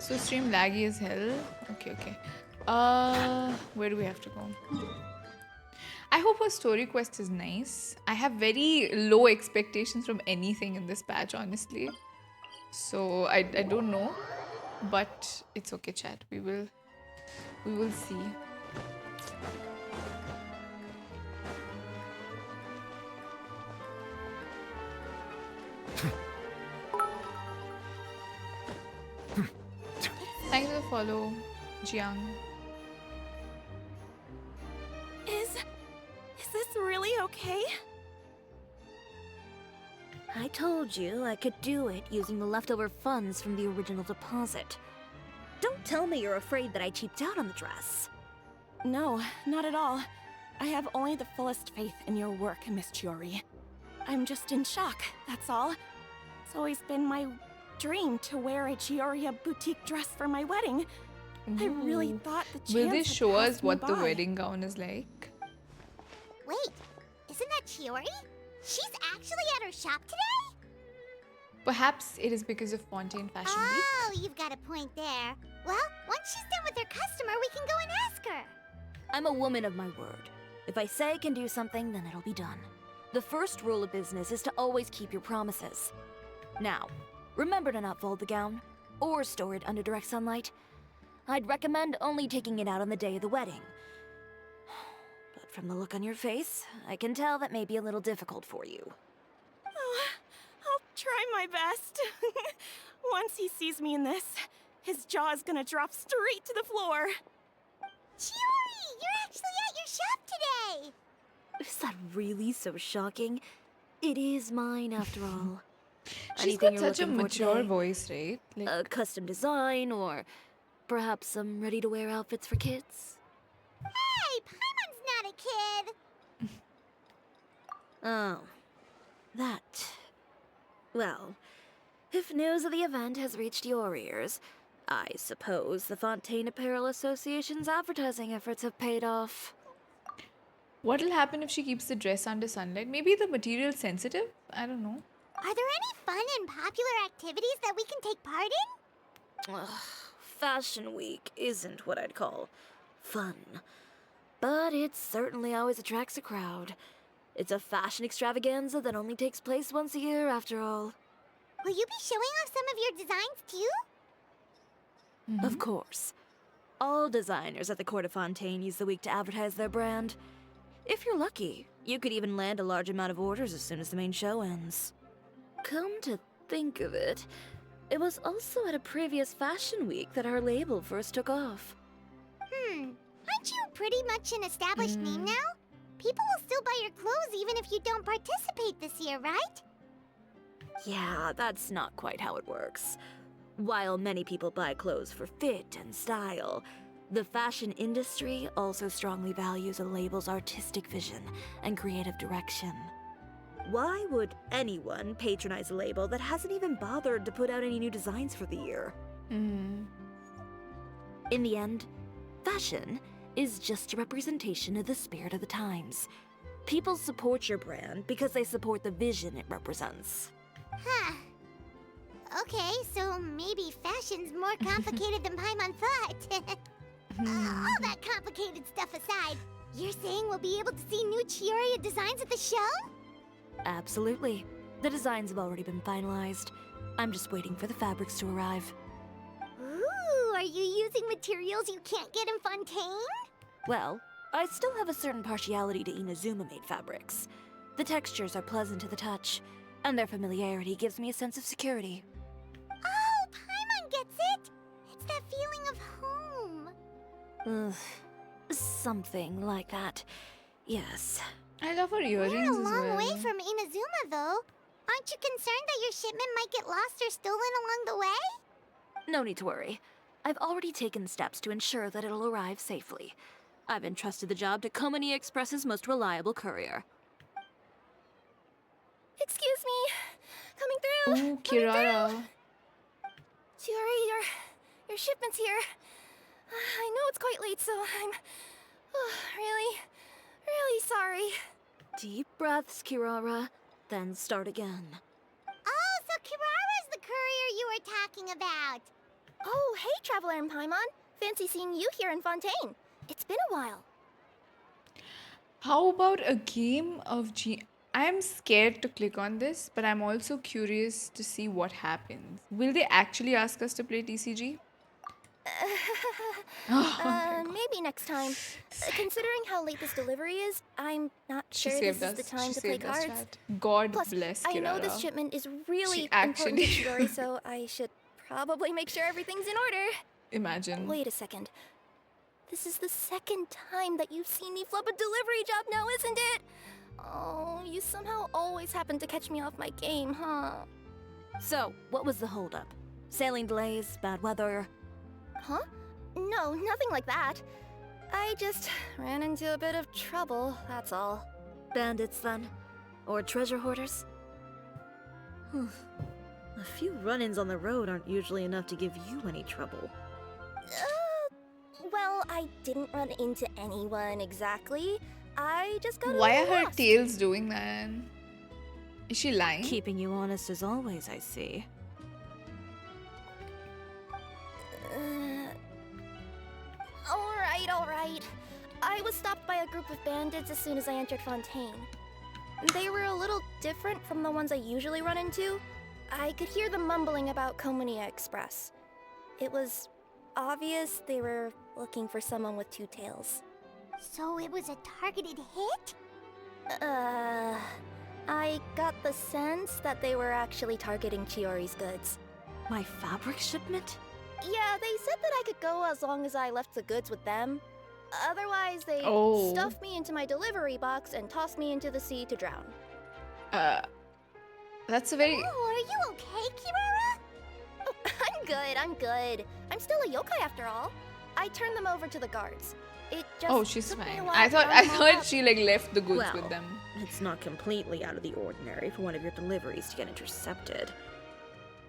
So stream laggy as hell. Okay, okay. Where do we have to go? I hope her story quest is nice. I have very low expectations from anything in this patch, honestly. So I don't know, but it's okay, chat. We will see. Thank you for the follow, Jiang. Is this really okay? I told you I could do it using the leftover funds from the original deposit. Don't tell me you're afraid that I cheaped out on the dress. No, not at all. I have only the fullest faith in your work, Miss Chiori. I'm just in shock, that's all. It's always been my dream to wear a Chioria boutique dress for my wedding. I really thought the chance Will they had show us passed me what the by. wedding gown is like? Wait, isn't that Chiori? She's actually at her shop today? Perhaps it is because of Fontaine Fashion Week. Oh, you've got a point there. Well, once she's done with her customer, we can go and ask her. I'm a woman of my word. If I say I can do something, then it'll be done. The first rule of business is to always keep your promises. Now, remember to not fold the gown, or store it under direct sunlight. I'd recommend only taking it out on the day of the wedding. But from the look on your face, I can tell that may be a little difficult for you. Oh, I'll try my best. Once he sees me in this, his jaw is gonna drop straight to the floor. Chiori, you're actually at your shop today. Is that really so shocking? It is mine, after all. She's Anything got you're such a looking for mature today? voice, right? Like, A custom design, or perhaps some ready-to-wear outfits for kids? Hey, Paimon's not a kid. Oh, that. Well, if news of the event has reached your ears, I suppose the Fontaine Apparel Association's advertising efforts have paid off. what'll happen if she keeps the dress under sunlight? Maybe the material's sensitive? I don't know. Are there any fun and popular activities that we can take part in? Ugh, Fashion Week isn't what I'd call fun. But it certainly always attracts a crowd. It's a fashion extravaganza that only takes place once a year, after all. Will you be showing off some of your designs too? Of course. All designers at the Court of Fontaine use the week to advertise their brand. If you're lucky, you could even land a large amount of orders as soon as the main show ends. Come to think of it, it was also at a previous fashion week that our label first took off. Aren't you pretty much an established name now? People will still buy your clothes even if you don't participate this year, right? Yeah, that's not quite how it works. While many people buy clothes for fit and style, the fashion industry also strongly values a label's artistic vision and creative direction. Why would anyone patronize a label that hasn't even bothered to put out any new designs for the year? In the end, fashion is just a representation of the spirit of the times. People support your brand because they support the vision it represents. Huh. Okay, so maybe fashion's more complicated than Paimon thought. All that complicated stuff aside, you're saying we'll be able to see new Chioria designs at the show? Absolutely. The designs have already been finalized. I'm just waiting for the fabrics to arrive. Ooh, are you using materials you can't get in Fontaine? Well, I still have a certain partiality to Inazuma-made fabrics. The textures are pleasant to the touch, and their familiarity gives me a sense of security. Oh, Paimon gets it! It's that feeling of home. Something like that. Yes. I love her earrings You're a as long well. way from Inazuma, though. Aren't you concerned that your shipment might get lost or stolen along the way? No need to worry. I've already taken steps to ensure that it'll arrive safely. I've entrusted the job to Komani Express's most reliable courier. Excuse me. Coming through. Ooh, Kirara. Chiori, your shipment's here. I know it's quite late, so I'm really sorry. Deep breaths, Kirara, then start again. Oh, so Kirara's the courier you were talking about. Oh, hey, Traveler and Paimon. Fancy seeing you here in Fontaine. It's been a while. How about a game of I'm scared to click on this, but I'm also curious to see what happens. Will they actually ask us to play TCG? Oh my god. Maybe next time. Considering how late this delivery is, I'm not She sure this saved is us. the time She to play saved us, cards. chat. God Plus, bless I know Kirara. this shipment is really She important to actually- Chiori, so I should probably make sure everything's in order. Imagine. Wait a second. This is the second time that you've seen me flub a delivery job now, isn't it? Oh, you somehow always happen to catch me off my game, huh? So, what was the holdup? Sailing delays, bad weather? Huh? No, nothing like that. I just ran into a bit of trouble, that's all. Bandits, then? Or treasure hoarders? A few run-ins on the road aren't usually enough to give you any trouble. Well, I didn't run into anyone exactly. I just got a Why are little her lost. tails doing that? Is she lying? Keeping you honest as always, I see. Alright. I was stopped by a group of bandits as soon as I entered Fontaine. They were a little different from the ones I usually run into. I could hear them mumbling about Komunia Express. It was obvious they were looking for someone with two tails. So it was a targeted hit? I got the sense that they were actually targeting Chiori's goods. My fabric shipment? Yeah, they said that I could go as long as I left the goods with them. Otherwise, they Oh. stuffed me into my delivery box and tossed me into the sea to drown. That's a very... Oh, are you okay, Kirara? I'm good. I'm still a yokai after all. I turned them over to the guards. It just Oh, she's took me a fine. while I to thought round them all up. she like left the goods with Well, them. It's not completely out of the ordinary for one of your deliveries to get intercepted.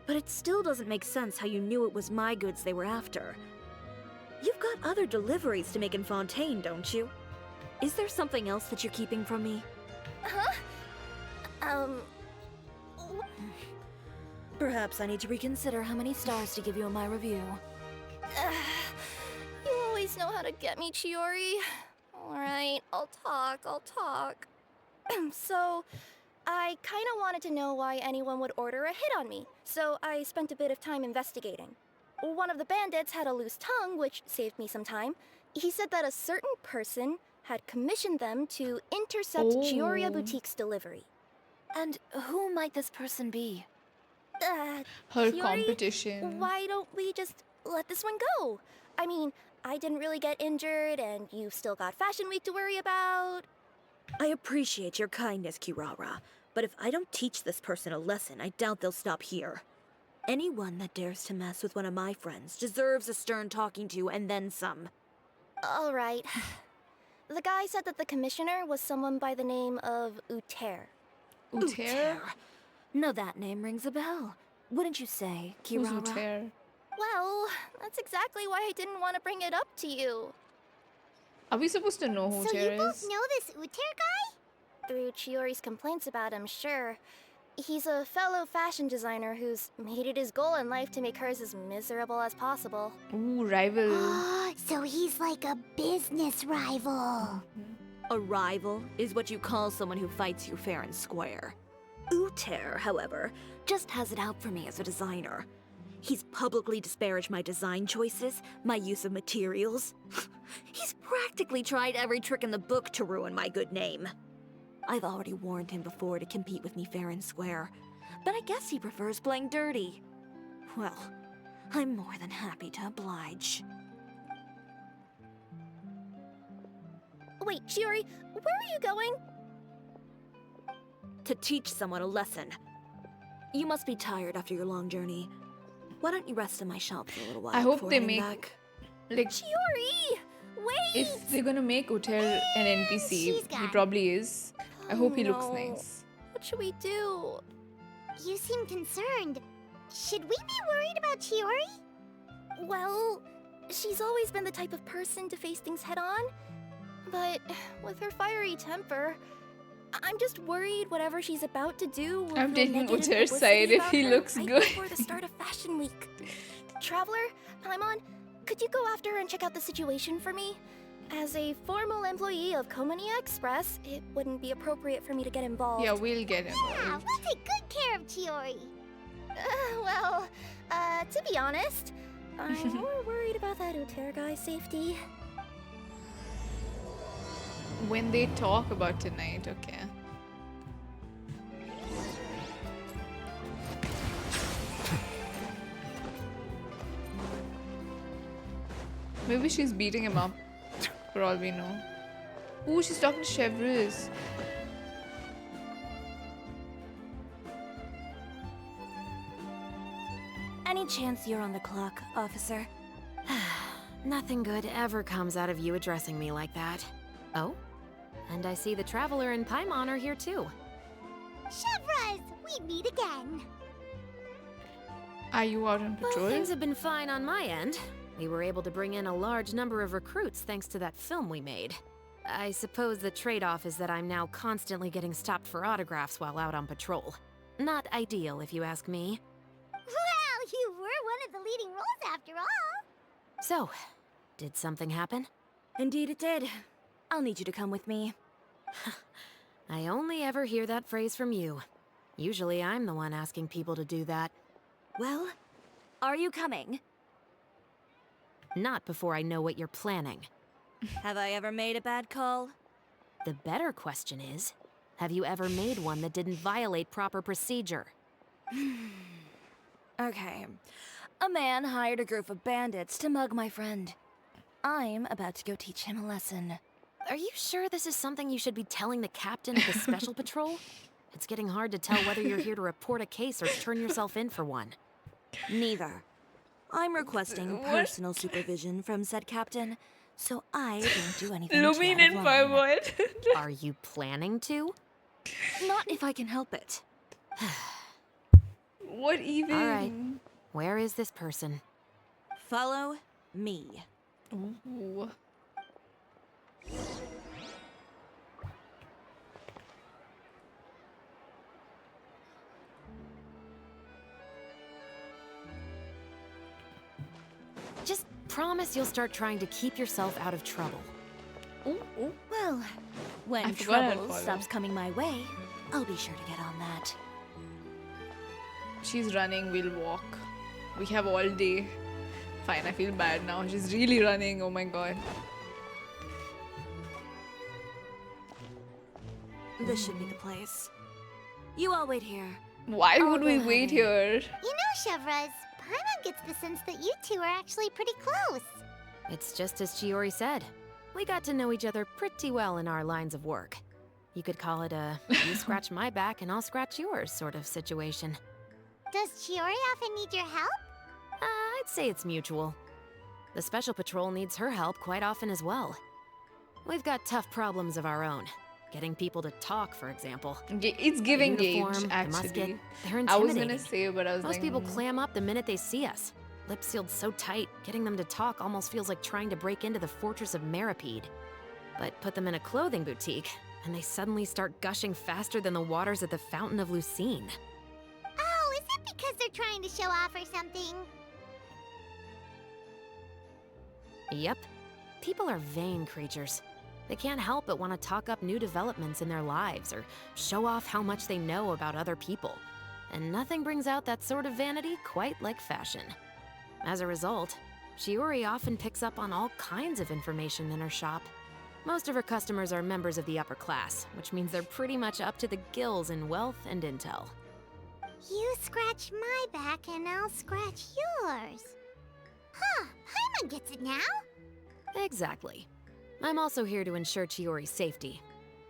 But it still doesn't make sense how you knew it was my goods they were after. You've got other deliveries to make in Fontaine, don't you? Is there something else that you're keeping from me? Perhaps I need to reconsider how many stars to give you in my review. You always know how to get me, Chiori. Alright, I'll talk. So, I kinda wanted to know why anyone would order a hit on me, so I spent a bit of time investigating. One of the bandits had a loose tongue, which saved me some time. He said that a certain person had commissioned them to intercept Chioria Oh. Boutique's delivery. And who might this person be? Her Chiori, competition. why don't we just let this one go? I mean, I didn't really get injured, and you've still got Fashion Week to worry about. I appreciate your kindness, Kirara, but if I don't teach this person a lesson, I doubt they'll stop here. Anyone that dares to mess with one of my friends deserves a stern talking to and then some. All right. The guy said that the commissioner was someone by the name of Ute. Ute? No, that name rings a bell. Wouldn't you say, Who's Kirara? Ute? Well, that's exactly why I didn't want to bring it up to you. Are we supposed to know who So you Ute both is? know this Ute guy? Through Chiori's complaints about him, sure. He's a fellow fashion designer who's made it his goal in life to make hers as miserable as possible. Ooh, rival. So he's like a business rival. A rival is what you call someone who fights you fair and square. Uter, however, just has it out for me as a designer. He's publicly disparaged my design choices, my use of materials. He's practically tried every trick in the book to ruin my good name. I've already warned him before to compete with me fair and square, but I guess he prefers playing dirty. Well, I'm more than happy to oblige. Wait, Chiori, where are you going? To teach someone a lesson. You must be tired after your long journey. Why don't you rest in my shop for a little while? I hope before they heading make back? like Chiori! Wait! if they're gonna make Ute an NPC, She's he gone. probably is. I hope he looks no. nice. What should we do? You seem concerned. Should we be worried about Chiori? Well, she's always been the type of person to face things head on. But with her fiery temper, I'm just worried whatever she's about to do will I'm feel taking negative Uter's publicity side if about he her looks right good. before the start of Fashion Week. Traveler, Paimon, could you go after and check out the situation for me? As a formal employee of Komonia Express, it wouldn't be appropriate for me to get involved. Yeah, we'll get Yeah, involved. we'll take good care of Chiori. To be honest, I'm more worried about that Ute guy's safety. When they talk about tonight, okay. Maybe she's beating him up, for all we know. Ooh, she's talking to Chevreuse. Any chance you're on the clock, officer? Nothing good ever comes out of you addressing me like that. Oh? And I see the Traveler and Paimon are here too. Chevreuse, we meet again. Are you out on Well, patrol? things have been fine on my end. We were able to bring in a large number of recruits thanks to that film we made. I suppose the trade-off is that I'm now constantly getting stopped for autographs while out on patrol. Not ideal, if you ask me. Well, you were one of the leading roles after all. So, did something happen? Indeed it did. I'll need you to come with me. I only ever hear that phrase from you. Usually I'm the one asking people to do that. Well, are you coming? Not before I know what you're planning. Have I ever made a bad call? The better question is, have you ever made one that didn't violate proper procedure? Okay. A man hired a group of bandits to mug my friend. I'm about to go teach him a lesson. Are you sure this is something you should be telling the captain of the special patrol? It's getting hard to tell whether you're here to report a case or turn yourself in for one. Neither. I'm requesting personal supervision from said captain, so I don't do anything Lumine and Fireball. Are you planning to? Not if I can help it. What even? All right. Where is this person? Follow me. Ooh. Just promise you'll start trying to keep yourself out of trouble. Ooh, ooh. Well, I when forgot how to trouble follow. stops coming my way, I'll be sure to get on that. She's running, we'll walk. We have all day. Fine, I feel bad now. She's really running, oh my god. This should be the place. You all wait here. Why I'll would we go wait ahead here? You know, Chevreuse, Paimon gets the sense that you two are actually pretty close. It's just as Chiori said. We got to know each other pretty well in our lines of work. You could call it a you scratch my back and I'll scratch yours sort of situation. Does Chiori often need your help? I'd say it's mutual. The Special Patrol needs her help quite often as well. We've got tough problems of our own. Getting people to talk, for example. It's giving The gauge, uniform, the actually. musket, they're I was intimidating. gonna say, but I was Most like, people clam up the minute they see us. Lips sealed so tight, getting them to talk almost feels like trying to break into the fortress of Meripede. But put them in a clothing boutique, and they suddenly start gushing faster than the waters at the Fountain of Lucine. Oh, is it because they're trying to show off or something? Yep. People are vain creatures. They can't help but want to talk up new developments in their lives or show off how much they know about other people. And nothing brings out that sort of vanity quite like fashion. As a result, Chiori often picks up on all kinds of information in her shop. Most of her customers are members of the upper class, which means they're pretty much up to the gills in wealth and intel. You scratch my back and I'll scratch yours. Huh, Paimon gets it now. Exactly. I'm also here to ensure Chiori's safety.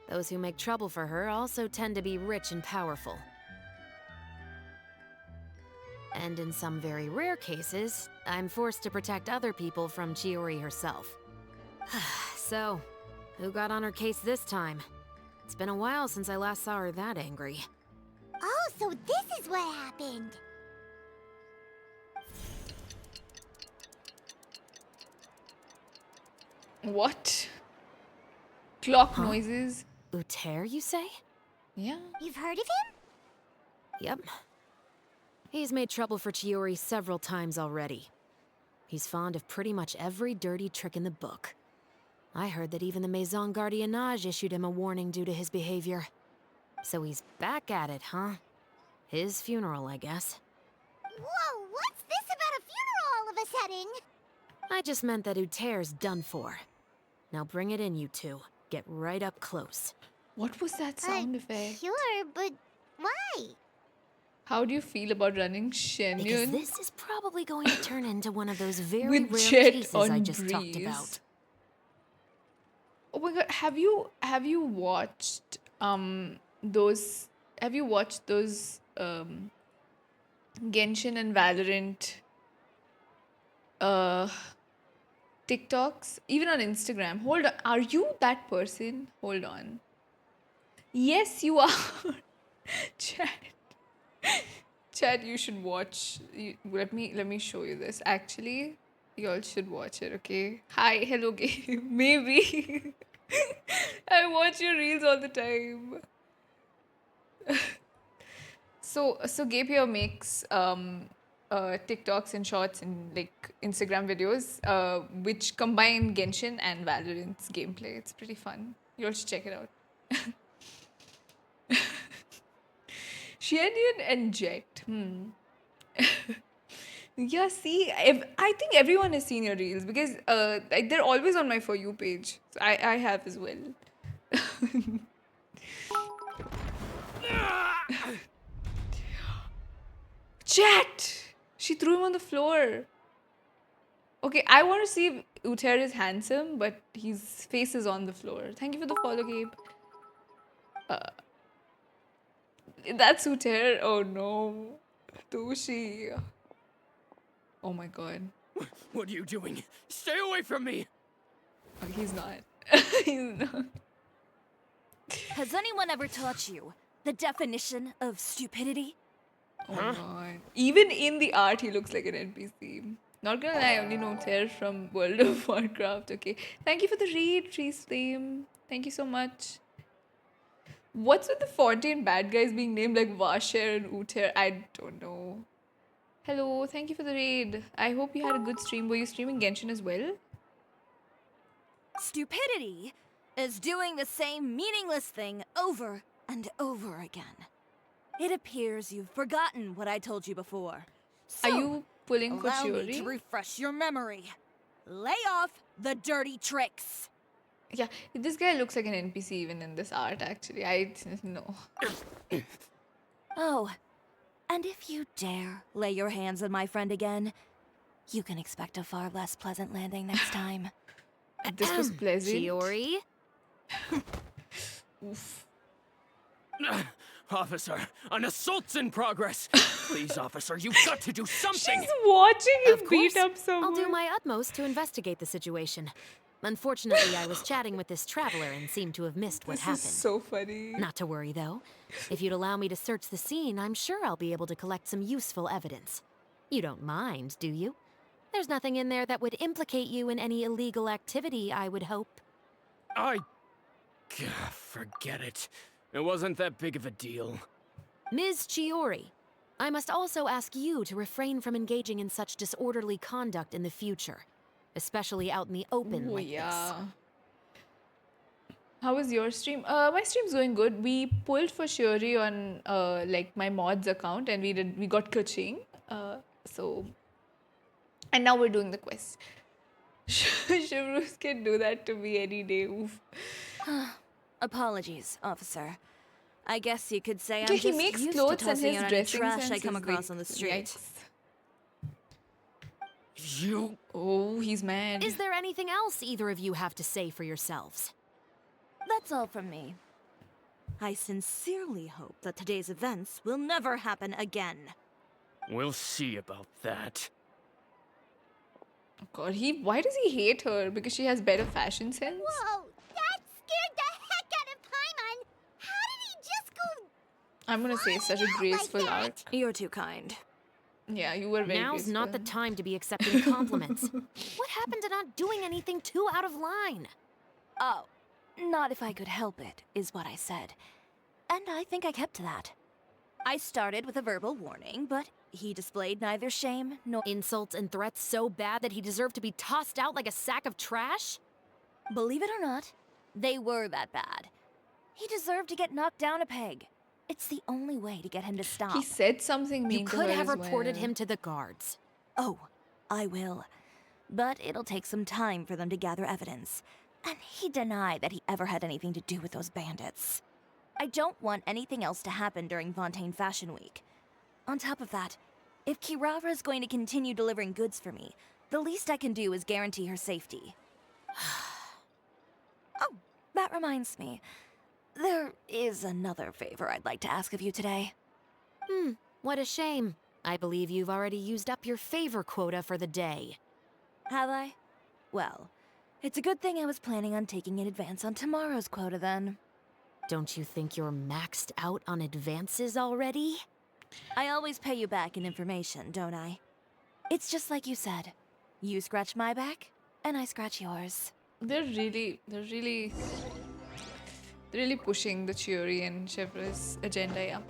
Those who make trouble for her also tend to be rich and powerful. And in some very rare cases, I'm forced to protect other people from Chiori herself. So, who got on her case this time? It's been a while since I last saw her that angry. Oh, so this is what happened. what? Clock Huh? noises? Ute, you say? Yeah. You've heard of him? Yep. He's made trouble for Chiori several times already. He's fond of pretty much every dirty trick in the book. I heard that even the Maison Gardiennage issued him a warning due to his behavior. So he's back at it, huh? His funeral, I guess. Whoa, what's this about a funeral all of a sudden? I just meant that Ute's done for. Now bring it in, you two. Get right up close. What was that sound effect? Sure, but why? How do you feel about running Because Shenyun this is probably going to turn into one of those very with rare Jet cases on I just talked breeze? about. Oh my god, have you watched those Genshin and Valorant TikToks? Even on Instagram. Hold on. Are you that person? Hold on. Yes, you are. Chat. Chat, you should watch. Let me show you this. Actually, you all should watch it, okay? Hi, hello, Gabe. Maybe. I watch your reels all the time. So Gabe here makes TikToks and shorts and like Instagram videos which combine Genshin and Valorant's gameplay. It's pretty fun. You all should check it out. Shenyun and Jet. Yeah, see, I think everyone has seen your reels because like they're always on my For You page. So I have as well. Chat! She threw him on the floor. Okay, I want to see if Ute is handsome, but his face is on the floor. Thank you for the follow, Gabe. That's Ute. Oh no. Tushi. Oh my god. What are you doing? Stay away from me! Oh, he's not. He's not. Has anyone ever taught you the definition of stupidity? Oh my god. Even in the art, he looks like an NPC. Not gonna lie, I only know Ter from World of Warcraft, okay? Thank you for the raid, Treestream. Thank you so much. What's with the Fontaine bad guys being named like Vasher and Uter? I don't know. Hello, thank you for the raid. I hope you had a good stream. Were you streaming Genshin as well? Stupidity is doing the same meaningless thing over and over again. It appears you've forgotten what I told you before. So, Are you pulling for allow me to Chiori? refresh your memory. Lay off the dirty tricks. Yeah, this guy looks like an NPC even in this art actually. I know. Oh, and if you dare lay your hands on my friend again, you can expect a far less pleasant landing next time. This was pleasant. Chiori? Oof. Officer, an assault's in progress! Please, officer, you've got to do something! She's watching him Of beat course. up someone. I'll do my utmost to investigate the situation. Unfortunately, I was chatting with this traveler and seemed to have missed what This happened. is so funny. Not to worry, though. If you'd allow me to search the scene, I'm sure I'll be able to collect some useful evidence. You don't mind, do you? There's nothing in there that would implicate you in any illegal activity, I would hope. Forget it. It wasn't that big of a deal. Ms. Chiori, I must also ask you to refrain from engaging in such disorderly conduct in the future, especially out in the open Oh like yeah. How was your stream? My stream's going good. We pulled for Chiori on like my mods account, and we got coaching. So, and now we're doing the quest. Chevreuse can do that to me any day. Oof. Apologies, officer. I guess you could say Yeah, I'm he just makes used to clothes and tossing his out any dressing trash sense I come is across like, on the street. yikes. You... Oh, he's mad. Is there anything else either of you have to say for yourselves? That's all from me. I sincerely hope that today's events will never happen again. We'll see about that. God, why does he hate her? Because she has better fashion sense? Whoa, that scared the heck out of Paimon. How did he just go? I'm gonna say such a out like graceful that? art. You're too kind. Yeah, you were very Now's not the graceful. time to be accepting compliments. What happened to not doing anything too out of line? Oh, not if I could help it, is what I said. And I think I kept to that. I started with a verbal warning, but he displayed neither shame nor Insults and threats so bad that he deserved to be tossed out like a sack of trash? Believe it or not, they were that bad. He deserved to get knocked down a peg. It's the only way to get him to stop. He said something mean You to could her have as reported well. him to the guards. Oh, I will. But it'll take some time for them to gather evidence. And he denied that he ever had anything to do with those bandits. I don't want anything else to happen during Fontaine Fashion Week. On top of that, if Kirara is going to continue delivering goods for me, the least I can do is guarantee her safety. Oh, that reminds me. There is another favor I'd like to ask of you today. What a shame. I believe you've already used up your favor quota for the day. Have I? Well, it's a good thing I was planning on taking an advance on tomorrow's quota then. Don't you think you're maxed out on advances already? I always pay you back in information, don't I? It's just like you said. You scratch my back, and I scratch yours. They're really pushing the Chiori and Chevreuse agenda, yeah.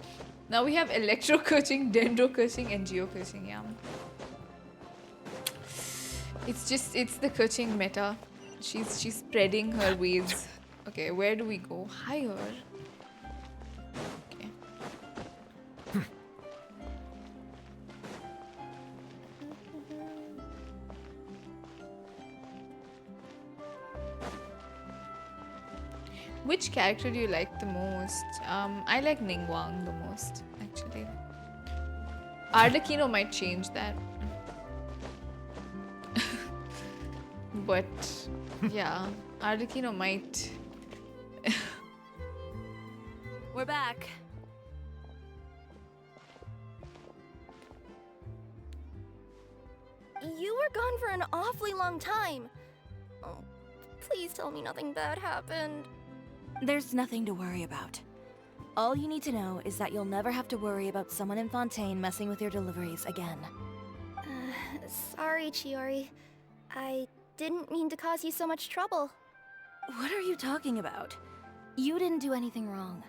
Now we have electro coaching, dendro coaching, and geo coaching, yeah. It's the coaching meta. She's spreading her ways. Okay, where do we go? Higher. Okay. Which character do you like the most? I like Ningguang the most, actually. Arlecchino might change that. But, yeah, Arlecchino might. We're back. You were gone for an awfully long time. Oh, please tell me nothing bad happened. There's nothing to worry about. All you need to know is that you'll never have to worry about someone in Fontaine messing with your deliveries again. Sorry, Chiori. I didn't mean to cause you so much trouble. What are you talking about? You didn't do anything wrong.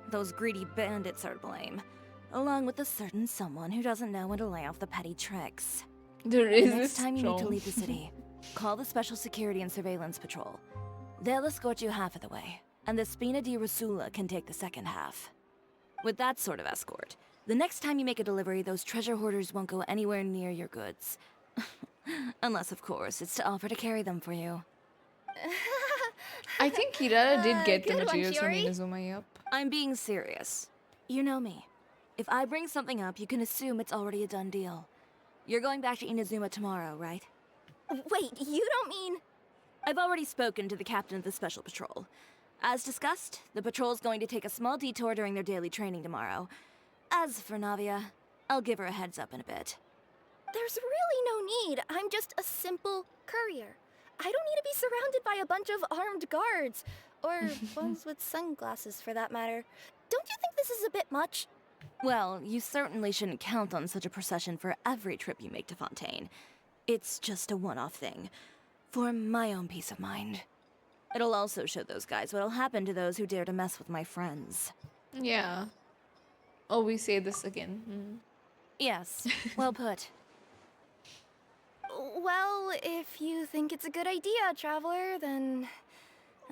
Those greedy bandits are to blame, along with a certain someone who doesn't know when to lay off the petty tricks. There The is next this time you need to strong- leave the city, call the Special Security and Surveillance Patrol. They'll escort you half of the way, and the Spina di Rusula can take the second half. With that sort of escort, the next time you make a delivery, those treasure hoarders won't go anywhere near your goods. Unless, of course, it's to offer to carry them for you. I think Kirara did get the good one, materials from Chiori. Inazuma, yep. I'm being serious. You know me. If I bring something up, you can assume it's already a done deal. You're going back to Inazuma tomorrow, right? Wait, you don't mean... I've already spoken to the captain of the Special Patrol. As discussed, the patrol's going to take a small detour during their daily training tomorrow. As for Navia, I'll give her a heads up in a bit. There's really no need. I'm just a simple courier. I don't need to be surrounded by a bunch of armed guards. Or ones with sunglasses, for that matter. Don't you think this is a bit much? Well, you certainly shouldn't count on such a procession for every trip you make to Fontaine. It's just a one-off thing, for my own peace of mind. It'll also show those guys what'll happen to those who dare to mess with my friends. Yeah. Oh, we say this again. Yes, well put. Well, if you think it's a good idea, Traveler, then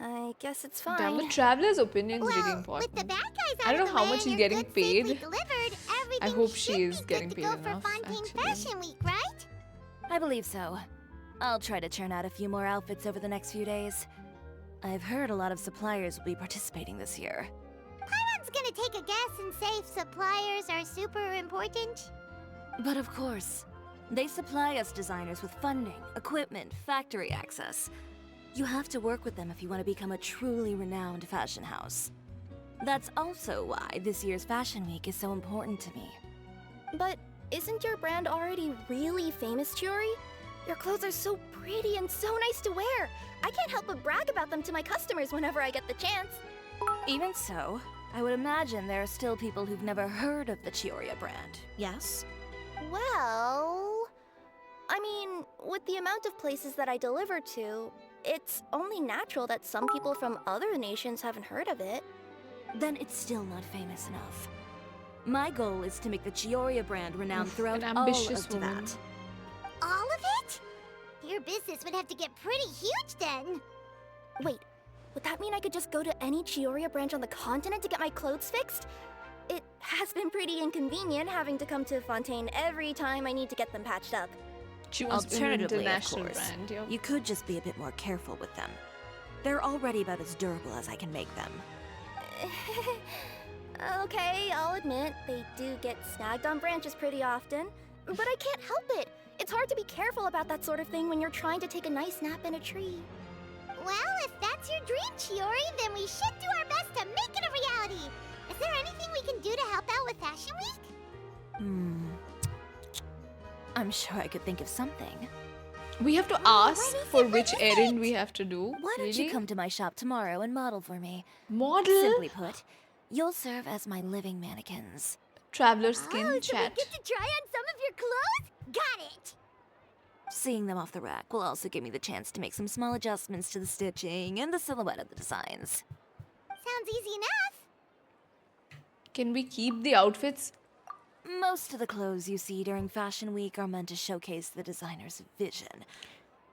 I guess it's fine. Damn, the traveler's opinion is really Well, important. with the bad guys I out don't of know the how way much and he's your getting goods safely paid. delivered, everything hope should she is be getting good to paid go for enough, Fontaine actually. Fashion Week, right? I believe so. I'll try to churn out a few more outfits over the next few days. I've heard a lot of suppliers will be participating this year. Paimon's gonna take a guess and say suppliers are super important. But of course, they supply us designers with funding, equipment, factory access. You have to work with them if you want to become a truly renowned fashion house. That's also why this year's Fashion Week is so important to me. But isn't your brand already really famous, Chiori? Your clothes are so pretty and so nice to wear. I can't help but brag about them to my customers whenever I get the chance. Even so, I would imagine there are still people who've never heard of the Chioria brand, yes? Well, I mean, with the amount of places that I deliver to, it's only natural that some people from other nations haven't heard of it. Then it's still not famous enough. My goal is to make the Chioria brand renowned throughout an all ambitious of woman. Tibet. All of it? Your business would have to get pretty huge then. Wait, would that mean I could just go to any Chioria branch on the continent to get my clothes fixed? It has been pretty inconvenient having to come to Fontaine every time I need to get them patched up. She wants an Alternatively, of international course, brand, yo. you could just be a bit more careful with them. They're already about as durable as I can make them. Okay, I'll admit, they do get snagged on branches pretty often, but I can't help it. It's hard to be careful about that sort of thing when you're trying to take a nice nap in a tree. Well, if that's your dream, Chiori, then we should do our best to make it a reality. Is there anything we can do to help out with Fashion Week? I'm sure I could think of something. We have to ask for which errand we have to do. Why don't Really? you come to my shop tomorrow and model for me? Model? Simply put, you'll serve as my living mannequins. Traveler skin Oh, so chat. we get to try on some of your clothes? Got it! Seeing them off the rack will also give me the chance to make some small adjustments to the stitching and the silhouette of the designs. Sounds easy enough. Can we keep the outfits? Most of the clothes you see during Fashion Week are meant to showcase the designer's vision.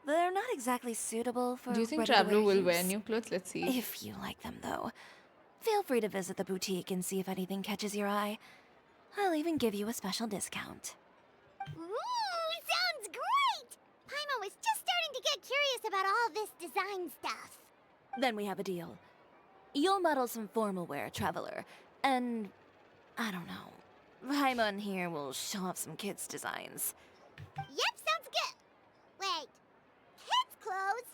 They're not exactly suitable for Do you think regular Traveler will wear use. new clothes? Let's see. If you like them, though, feel free to visit the boutique and see if anything catches your eye. I'll even give you a special discount. Ooh, sounds great! Paimon was just starting to get curious about all this design stuff. Then we have a deal. You'll model some formal wear, Traveler, and I don't know. Paimon here will show off some kids' designs. Yep, sounds good. Wait, kids' clothes?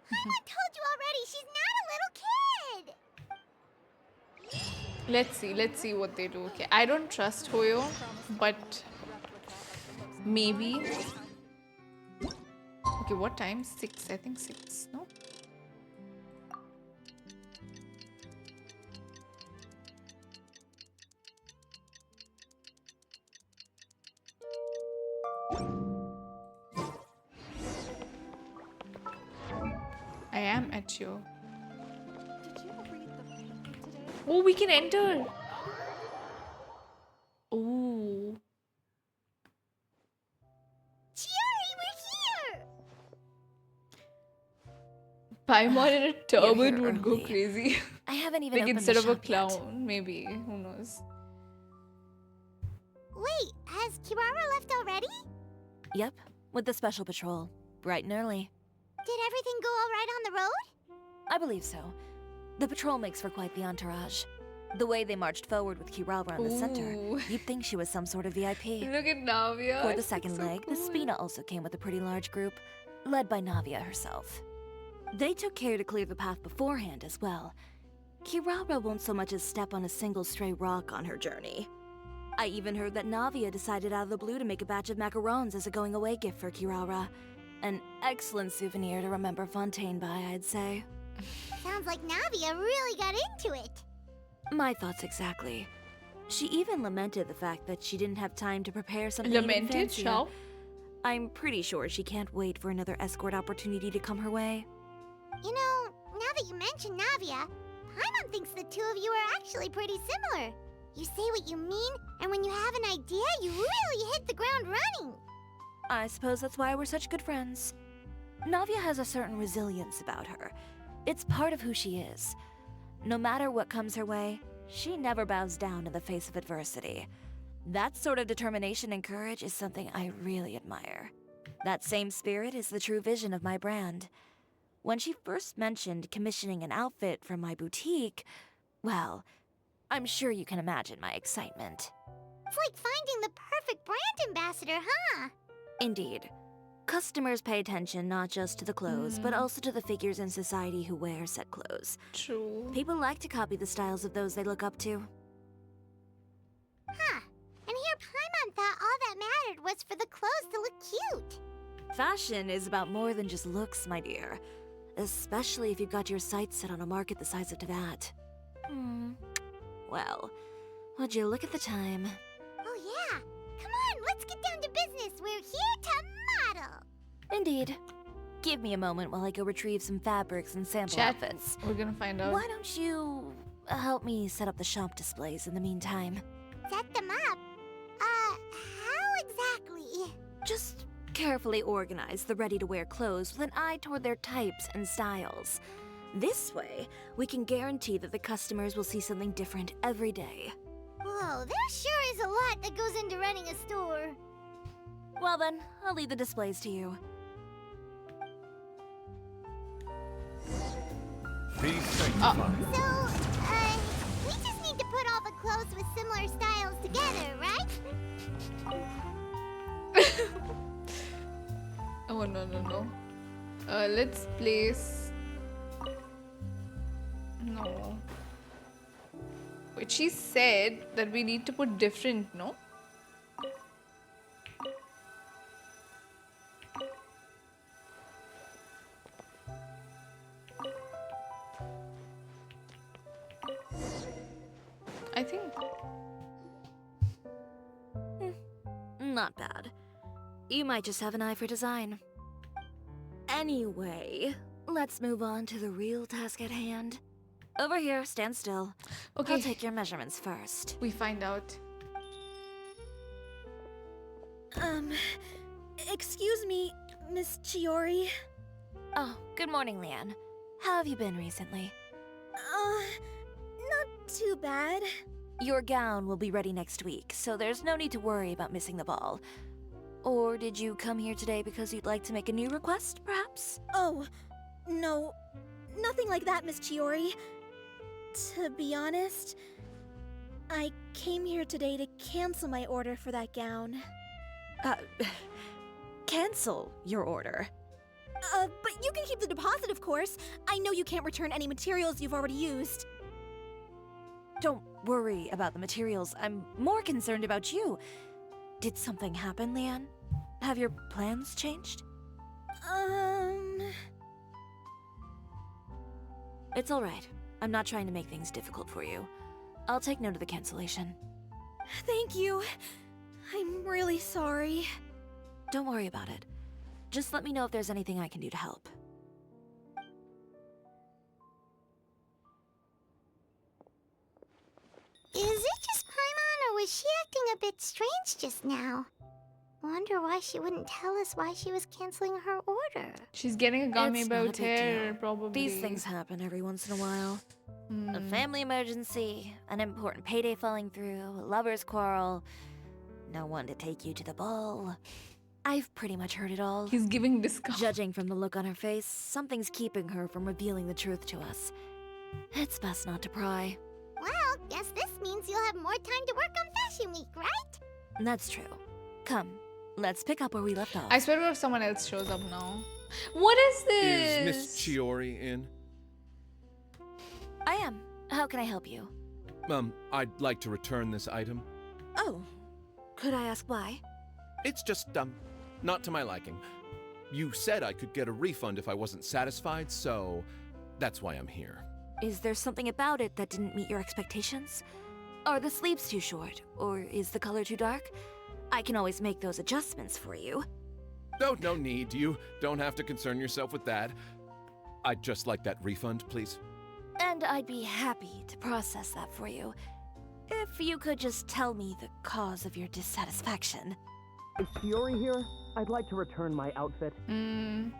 Paimon told you already, she's not a little kid. Let's see what they do. Okay, I don't trust Hoyo, but maybe. Okay, what time? 6, I think 6, no? I am at you. Oh, we can enter. Oh. Chiori, we're here! Paimon in a turban here would go early. crazy. I haven't even Like opened instead the of a shop yet. clown, maybe. Who knows? Wait, has Kirara left already? Yep, with the special patrol, bright and early. Did everything go all right on the road? I believe so. The patrol makes for quite the entourage. The way they marched forward with Kirara in the center, Ooh. you'd think she was some sort of VIP. Look at Navia. For the she's second so leg, cool. the Spina also came with a pretty large group, led by Navia herself. They took care to clear the path beforehand as well. Kirara won't so much as step on a single stray rock on her journey. I even heard that Navia decided out of the blue to make a batch of macarons as a going-away gift for Kirara. An excellent souvenir to remember Fontaine by, I'd say. Sounds like Navia really got into it. My thoughts exactly. She even lamented the fact that she didn't have time to prepare something even Lamented, fancier. Shao? I'm pretty sure she can't wait for another escort opportunity to come her way. You know, now that you mention Navia, Paimon thinks the two of you are actually pretty similar. You say what you mean, and when you have an idea, you really hit the ground running. I suppose that's why we're such good friends. Navia has a certain resilience about her. It's part of who she is. No matter what comes her way, she never bows down in the face of adversity. That sort of determination and courage is something I really admire. That same spirit is the true vision of my brand. When she first mentioned commissioning an outfit from my boutique, well, I'm sure you can imagine my excitement. It's like finding the perfect brand ambassador, huh? Indeed. Customers pay attention not just to the clothes, but also to the figures in society who wear said clothes. True. People like to copy the styles of those they look up to. Huh. And here Paimon thought all that mattered was for the clothes to look cute. Fashion is about more than just looks, my dear. Especially if you've got your sights set on a market the size of Tibet. Well, would you look at the time? Oh yeah. Come on, let's get down to business. We're here to model. Indeed. Give me a moment while I go retrieve some fabrics and sample Chat. outfits. We're gonna find out. Why don't you help me set up the shop displays in the meantime? set them up. How exactly? Just carefully organize the ready-to-wear clothes with an eye toward their types and styles. This way, we can guarantee that the customers will see something different every day. Whoa, there sure is a lot that goes into running a store. Well then, I'll leave the displays to you. Be sanctified. So, we just need to put all the clothes with similar styles together, right? Oh, no. Let's place... No. Wait, she said that we need to put different, no? I think... Not bad. You might just have an eye for design. Anyway, let's move on to the real task at hand. Over here, stand still. Okay. I'll take your measurements first. We find out. Excuse me, Miss Chiori. Oh, good morning, Leanne. How have you been recently? Not too bad. Your gown will be ready next week, so there's no need to worry about missing the ball. Or did you come here today because you'd like to make a new request, perhaps? Oh, no. Nothing like that, Miss Chiori. To be honest, I came here today to cancel my order for that gown. Cancel your order. But you can keep the deposit, of course. I know you can't return any materials you've already used. Don't worry about the materials. I'm more concerned about you. Did something happen, Leanne? Have your plans changed? It's alright. I'm not trying to make things difficult for you. I'll take note of the cancellation. Thank you. I'm really sorry. Don't worry about it. Just let me know if there's anything I can do to help. Is it just Paimon, or was she acting a bit strange just now? Wonder why she wouldn't tell us why she was canceling her order. She's getting a gown It's made by not a big hair, deal. probably. These things happen every once in a while. A Hmm. family emergency, an important payday falling through, a lover's quarrel, no one to take you to the ball. I've pretty much heard it all. He's giving discount. Judging from the look on her face, something's keeping her from revealing the truth to us. It's best not to pry. Well, guess this means you'll have more time to work on Fashion Week, right? That's true. Come, let's pick up where we left off. I swear to God, if someone else shows up now. What is this? Is Miss Chiori in? I am. How can I help you? I'd like to return this item. Oh, could I ask why? It's just, not to my liking. You said I could get a refund if I wasn't satisfied, so that's why I'm here. Is there something about it that didn't meet your expectations? Are the sleeves too short, or is the color too dark? I can always make those adjustments for you. Oh, no need. You don't have to concern yourself with that. I'd just like that refund, please. And I'd be happy to process that for you. If you could just tell me the cause of your dissatisfaction. Is Chiori here? I'd like to return my outfit. Another?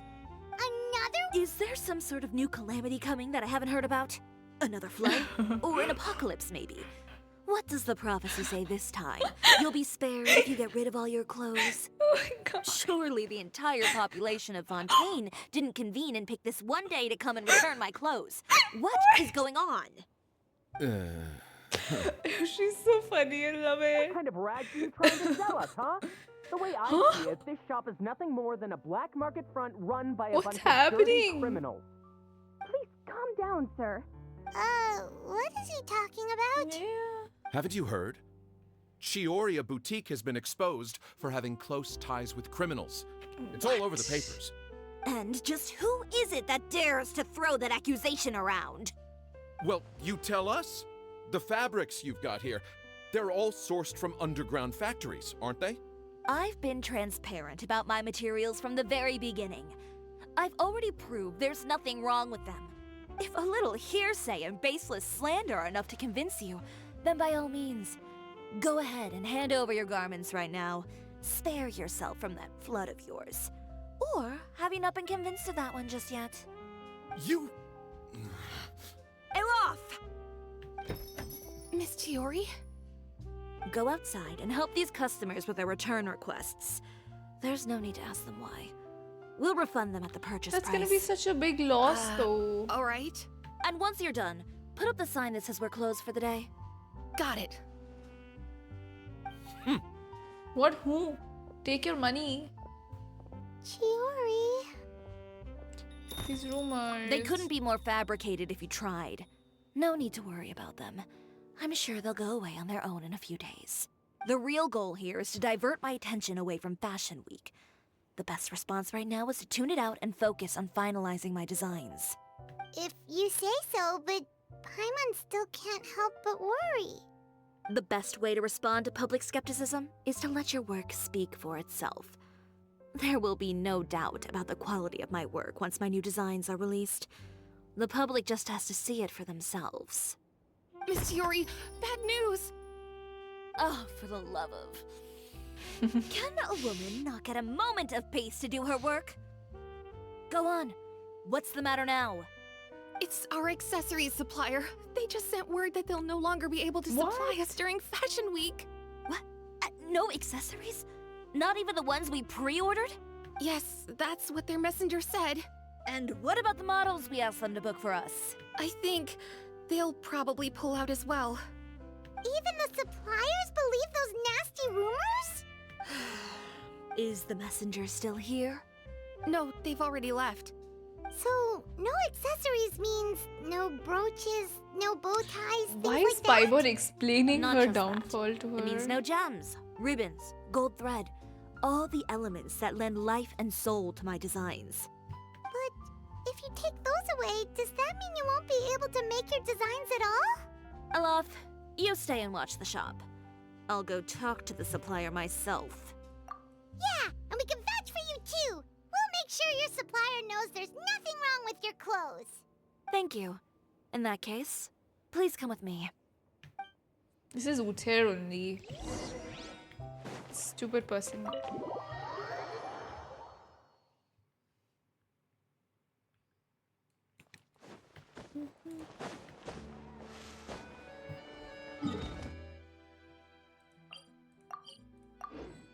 Is there some sort of new calamity coming that I haven't heard about? Another flood? Or an apocalypse, maybe? What does the prophecy say this time? You'll be spared if you get rid of all your clothes. Oh my God. Surely the entire population of Fontaine didn't convene and pick this one day to come and return my clothes. What is going on? She's so funny. I love it. What kind of rags are you trying to sell us, huh? The way I see it, this shop is nothing more than a black market front run by a What's bunch of happening? dirty criminals. Please calm down, sir. What is he talking about? Yeah. Haven't you heard? Chioria Boutique has been exposed for having close ties with criminals. It's all over the papers. And just who is it that dares to throw that accusation around? Well, you tell us. The fabrics you've got here, they're all sourced from underground factories, aren't they? I've been transparent about my materials from the very beginning. I've already proved there's nothing wrong with them. If a little hearsay and baseless slander are enough to convince you, then by all means, Go ahead and hand over your garments right now. Spare yourself from that flood of yours. Or have you not been convinced of that one just yet? You... Elof! Miss Chiori? Go outside and help these customers with their return requests. There's no need to ask them why. We'll refund them at the purchase That's price. gonna be such a big loss, though. Alright. And once you're done, put up the sign that says we're closed for the day. Got it. What? Who? Take your money. Chiori. These rumors. They couldn't be more fabricated if you tried. No need to worry about them. I'm sure they'll go away on their own in a few days. The real goal here is to divert my attention away from Fashion Week. The best response right now is to tune it out and focus on finalizing my designs. If you say so, but Paimon still can't help but worry. The best way to respond to public skepticism is to let your work speak for itself. There will be no doubt about the quality of my work once my new designs are released. The public just has to see it for themselves. Miss Chiori, bad news! Oh, for the love of... Can a woman not get a moment of peace to do her work? Go on. What's the matter now? It's our accessories supplier. They just sent word that they'll no longer be able to supply us during Fashion Week. What? No accessories? Not even the ones we pre-ordered? Yes, that's what their messenger said. And what about the models we asked them to book for us? I think they'll probably pull out as well. Even the suppliers believe those nasty rumors? Is the messenger still here? No, they've already left. So, no accessories means no brooches, no bow ties, things Why like is that? Spybot explaining Not her just that. downfall to her? It means no gems, ribbons, gold thread. All the elements that lend life and soul to my designs. But if you take those away, does that mean you won't be able to make your designs at all? Alof, you stay and watch the shop. I'll go talk to the supplier myself. Yeah, and we can vouch for you too. We'll make sure your supplier knows there's nothing wrong with your clothes. Thank you. In that case, please come with me. This is Ute only. Stupid person.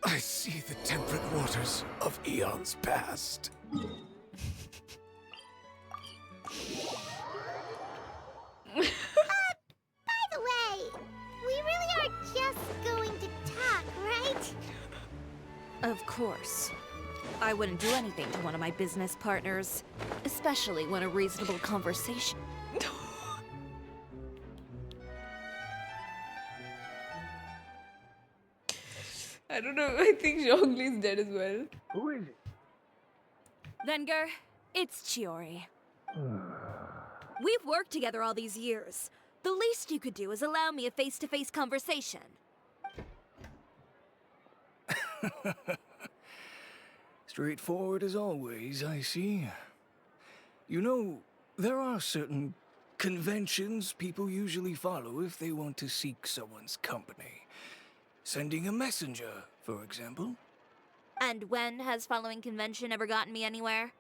I see the temperate waters of eons past. By the way, we really are just going to talk, right? Of course. I wouldn't do anything to one of my business partners, especially when a reasonable conversation. I don't know. I think Zhongli's dead as well. Who is it? Venger, it's Chiori. We've worked together all these years. The least you could do is allow me a face-to-face conversation. Straightforward as always, I see. You know, there are certain conventions people usually follow if they want to seek someone's company. Sending a messenger, for example. And when has following convention ever gotten me anywhere?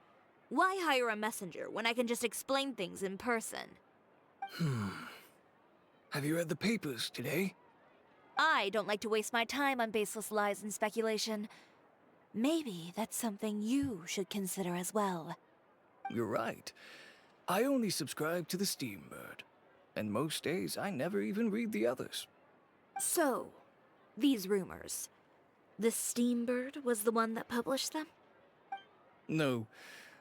Why hire a messenger when I can just explain things in person? Have you read the papers today? I don't like to waste my time on baseless lies and speculation. Maybe that's something you should consider as well. You're right. I only subscribe to the Steambird. And most days, I never even read the others. So, these rumors. The Steambird was the one that published them? No,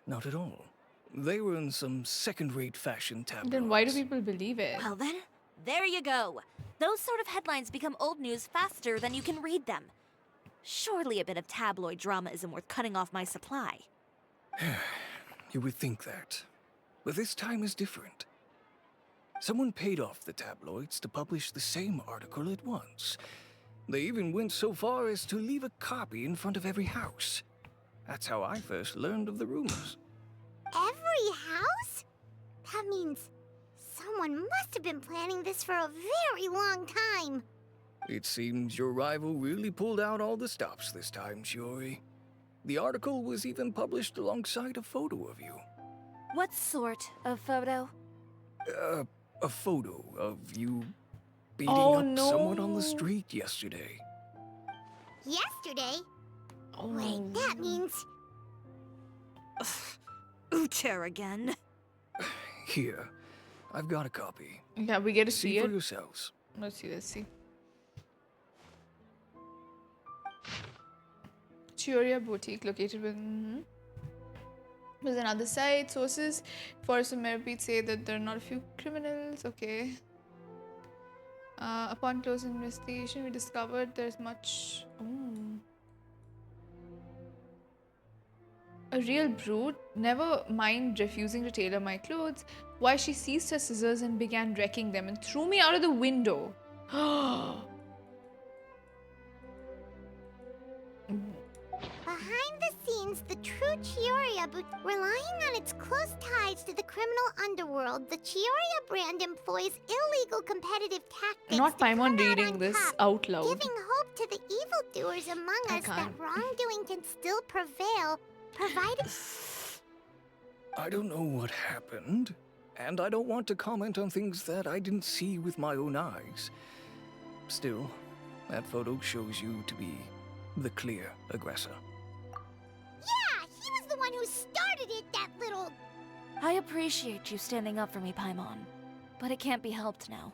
not at all. They were in some second-rate fashion tabloids. Then why do people believe it? Well then, there you go. Those sort of headlines become old news faster than you can read them. Surely a bit of tabloid drama isn't worth cutting off my supply. You would think that. But this time is different. Someone paid off the tabloids to publish the same article at once. They even went so far as to leave a copy in front of every house. That's how I first learned of the rumors. Every house? That means someone must have been planning this for a very long time. It seems your rival really pulled out all the stops this time, Chiori. The article was even published alongside a photo of you. What sort of photo? A photo of you beating Oh, up someone on no. the street yesterday. Yesterday? Oh. Wait, that means... Ute again. Here, I've got a copy. Yeah, we get to See see for it. yourselves. Let's see. Chiori boutique located within. There's another site. Sources for some repeat say that there are not a few criminals. Okay. Upon close investigation, we discovered there's much. A real brute. Never mind refusing to tailor my clothes. Why she seized her scissors and began wrecking them and threw me out of the window. Behind the scenes, the true Chioria relying on its close ties to the criminal underworld, the Chioria brand employs illegal competitive tactics Not to Paimon come out reading on this top, out loud. giving hope to the evildoers among I us that can't. wrongdoing can still prevail, provided... I don't know what happened, and I don't want to comment on things that I didn't see with my own eyes. Still, that photo shows you to be the clear aggressor. Yeah, he was the one who started it, that little... I appreciate you standing up for me, Paimon. But it can't be helped now.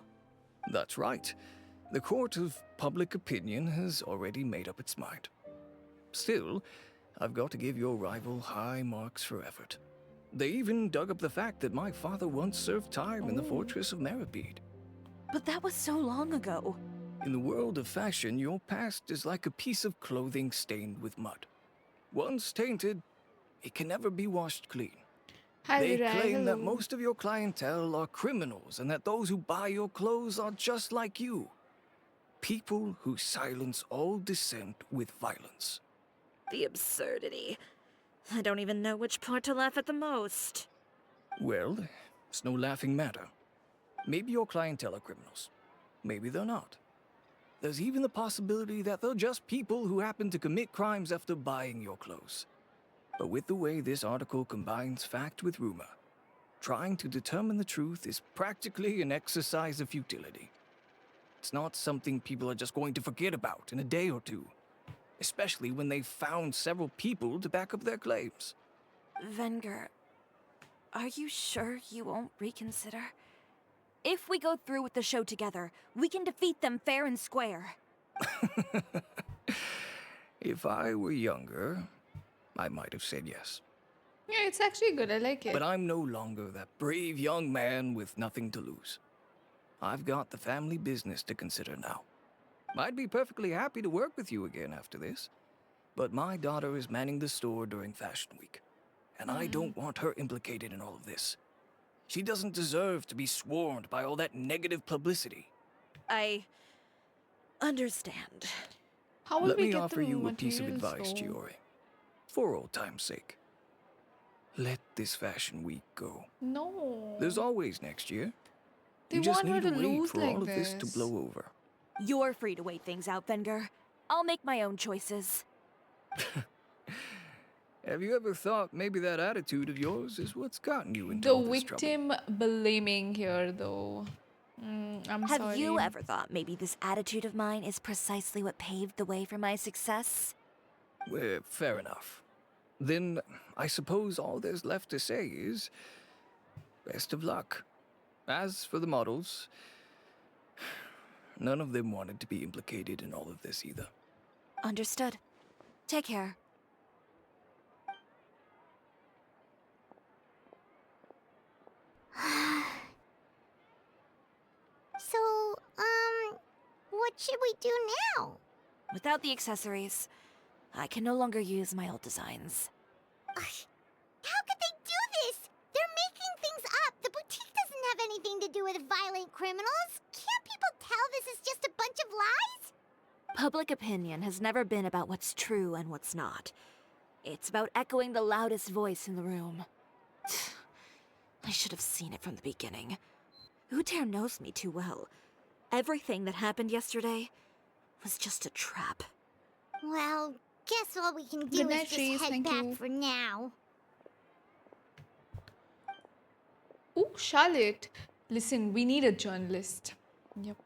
That's right. The court of public opinion has already made up its mind. Still, I've got to give your rival high marks for effort. They even dug up the fact that my father once served time in the fortress of Meripede. But that was so long ago. In the world of fashion, your past is like a piece of clothing stained with mud. Once tainted, it can never be washed clean. They claim that most of your clientele are criminals and that those who buy your clothes are just like you. People who silence all dissent with violence. The absurdity. I don't even know which part to laugh at the most. Well, it's no laughing matter. Maybe your clientele are criminals. Maybe they're not. There's even the possibility that they're just people who happen to commit crimes after buying your clothes. But with the way this article combines fact with rumor, trying to determine the truth is practically an exercise of futility. It's not something people are just going to forget about in a day or two, especially when they've found several people to back up their claims. Venger, are you sure you won't reconsider? If we go through with the show together, we can defeat them fair and square. If I were younger, I might have said yes. Yeah, it's actually good. I like it. But I'm no longer that brave young man with nothing to lose. I've got the family business to consider now. I'd be perfectly happy to work with you again after this, but my daughter is manning the store during Fashion Week, and I don't want her implicated in all of this. She doesn't deserve to be swarmed by all that negative publicity. I understand. How will Let we me get offer the you a piece of materials, advice, though? Chiori. For old time's sake. Let this Fashion Week go. No. There's always next year. They You just want need her to to wait lose for like all of this to this. blow over. You're free to wait things out, Venger. I'll make my own choices. Have you ever thought maybe that attitude of yours is what's gotten you into The all this trouble? victim blaming here, though. I'm Have sorry. you ever thought maybe this attitude of mine is precisely what paved the way for my success? Well, fair enough. Then I suppose all there's left to say is best of luck. As for the models, none of them wanted to be implicated in all of this either. Understood. Take care. So, what should we do now? Without the accessories, I can no longer use my old designs. How could they do this? They're making things up. The boutique doesn't have anything to do with violent criminals. Can't people tell this is just a bunch of lies? Public opinion has never been about what's true and what's not. It's about echoing the loudest voice in the room. I should have seen it from the beginning. Ute knows me too well. Everything that happened yesterday, was just a trap. Well, guess all we can do Good night, is just Trees. head Thank back you. for now. Ooh, Charlotte. Listen, we need a journalist. Yep.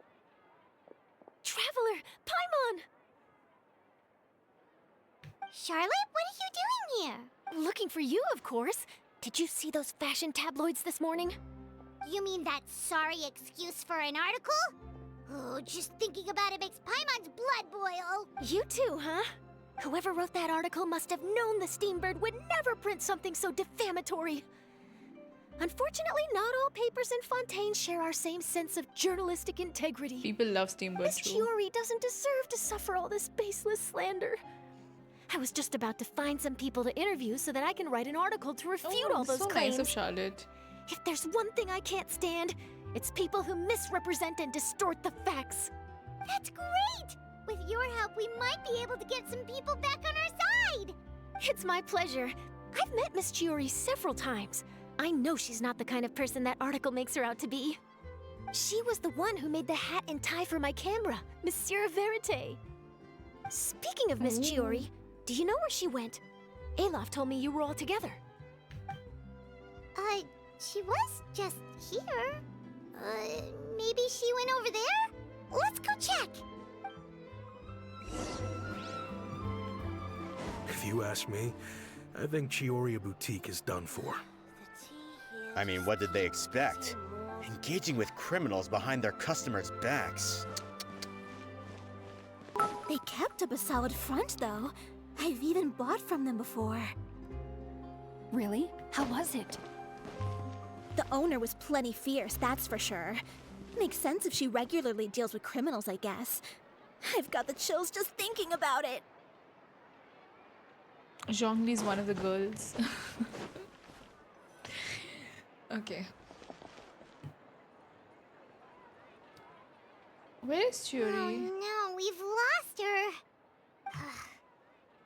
Traveler! Paimon! Charlotte, what are you doing here? Looking for you, of course. Did you see those fashion tabloids this morning? You mean that sorry excuse for an article? Oh, just thinking about it makes Paimon's blood boil. You too, huh? Whoever wrote that article must have known the Steambird would never print something so defamatory. Unfortunately, not all papers in Fontaine share our same sense of journalistic integrity. People love Steamboat Miss too. Chiori doesn't deserve to suffer all this baseless slander. I was just about to find some people to interview so that I can write an article to refute all those so claims. nice of Charlotte. If there's one thing I can't stand, it's people who misrepresent and distort the facts. That's great! With your help, we might be able to get some people back on our side! It's my pleasure. I've met Miss Chiori several times. I know she's not the kind of person that article makes her out to be. She was the one who made the hat and tie for my camera, Monsieur Verite. Speaking of Miss Chiori, do you know where she went? Alof told me you were all together. She was just here. Maybe she went over there? Let's go check! If you ask me, I think Cisoria Boutique is done for. I mean, what did they expect? Engaging with criminals behind their customers' backs. They kept up a solid front, though. I've even bought from them before. Really? How was it? The owner was plenty fierce, that's for sure. Makes sense if she regularly deals with criminals, I guess. I've got the chills just thinking about it. Zhongli's one of the girls. Okay. Where is Oh Chiori? no, we've lost her!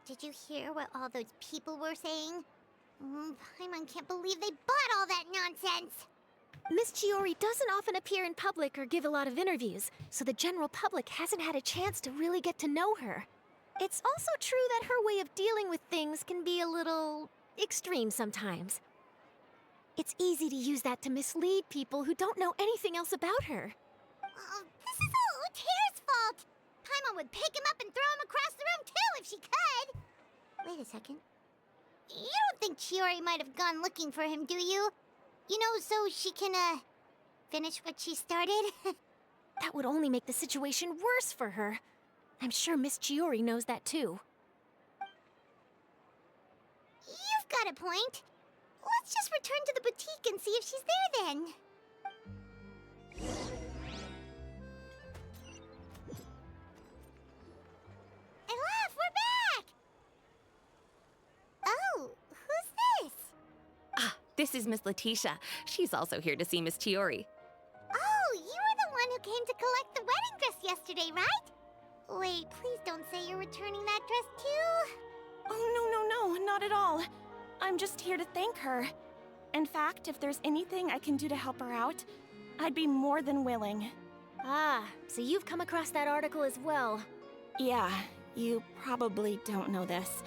Did you hear what all those people were saying? Paimon can't believe they bought all that nonsense! Miss Chiori doesn't often appear in public or give a lot of interviews, so the general public hasn't had a chance to really get to know her. It's also true that her way of dealing with things can be a little extreme sometimes. It's easy to use that to mislead people who don't know anything else about her. This is all Ute's fault! Paimon would pick him up and throw him across the room too if she could! Wait a second. You don't think Chiori might have gone looking for him, do you? You know, so she can, finish what she started? That would only make the situation worse for her. I'm sure Miss Chiori knows that too. You've got a point. Let's just return to the boutique and see if she's there then. Elaf, we're back! Oh, who's this? Ah, this is Miss Letitia. She's also here to see Miss Chiori. Oh, you were the one who came to collect the wedding dress yesterday, right? Wait, please don't say you're returning that dress too. Oh, no, not at all. I'm just here to thank her. In fact, if there's anything I can do to help her out, I'd be more than willing. Ah, so you've come across that article as well. Yeah, you probably don't know this,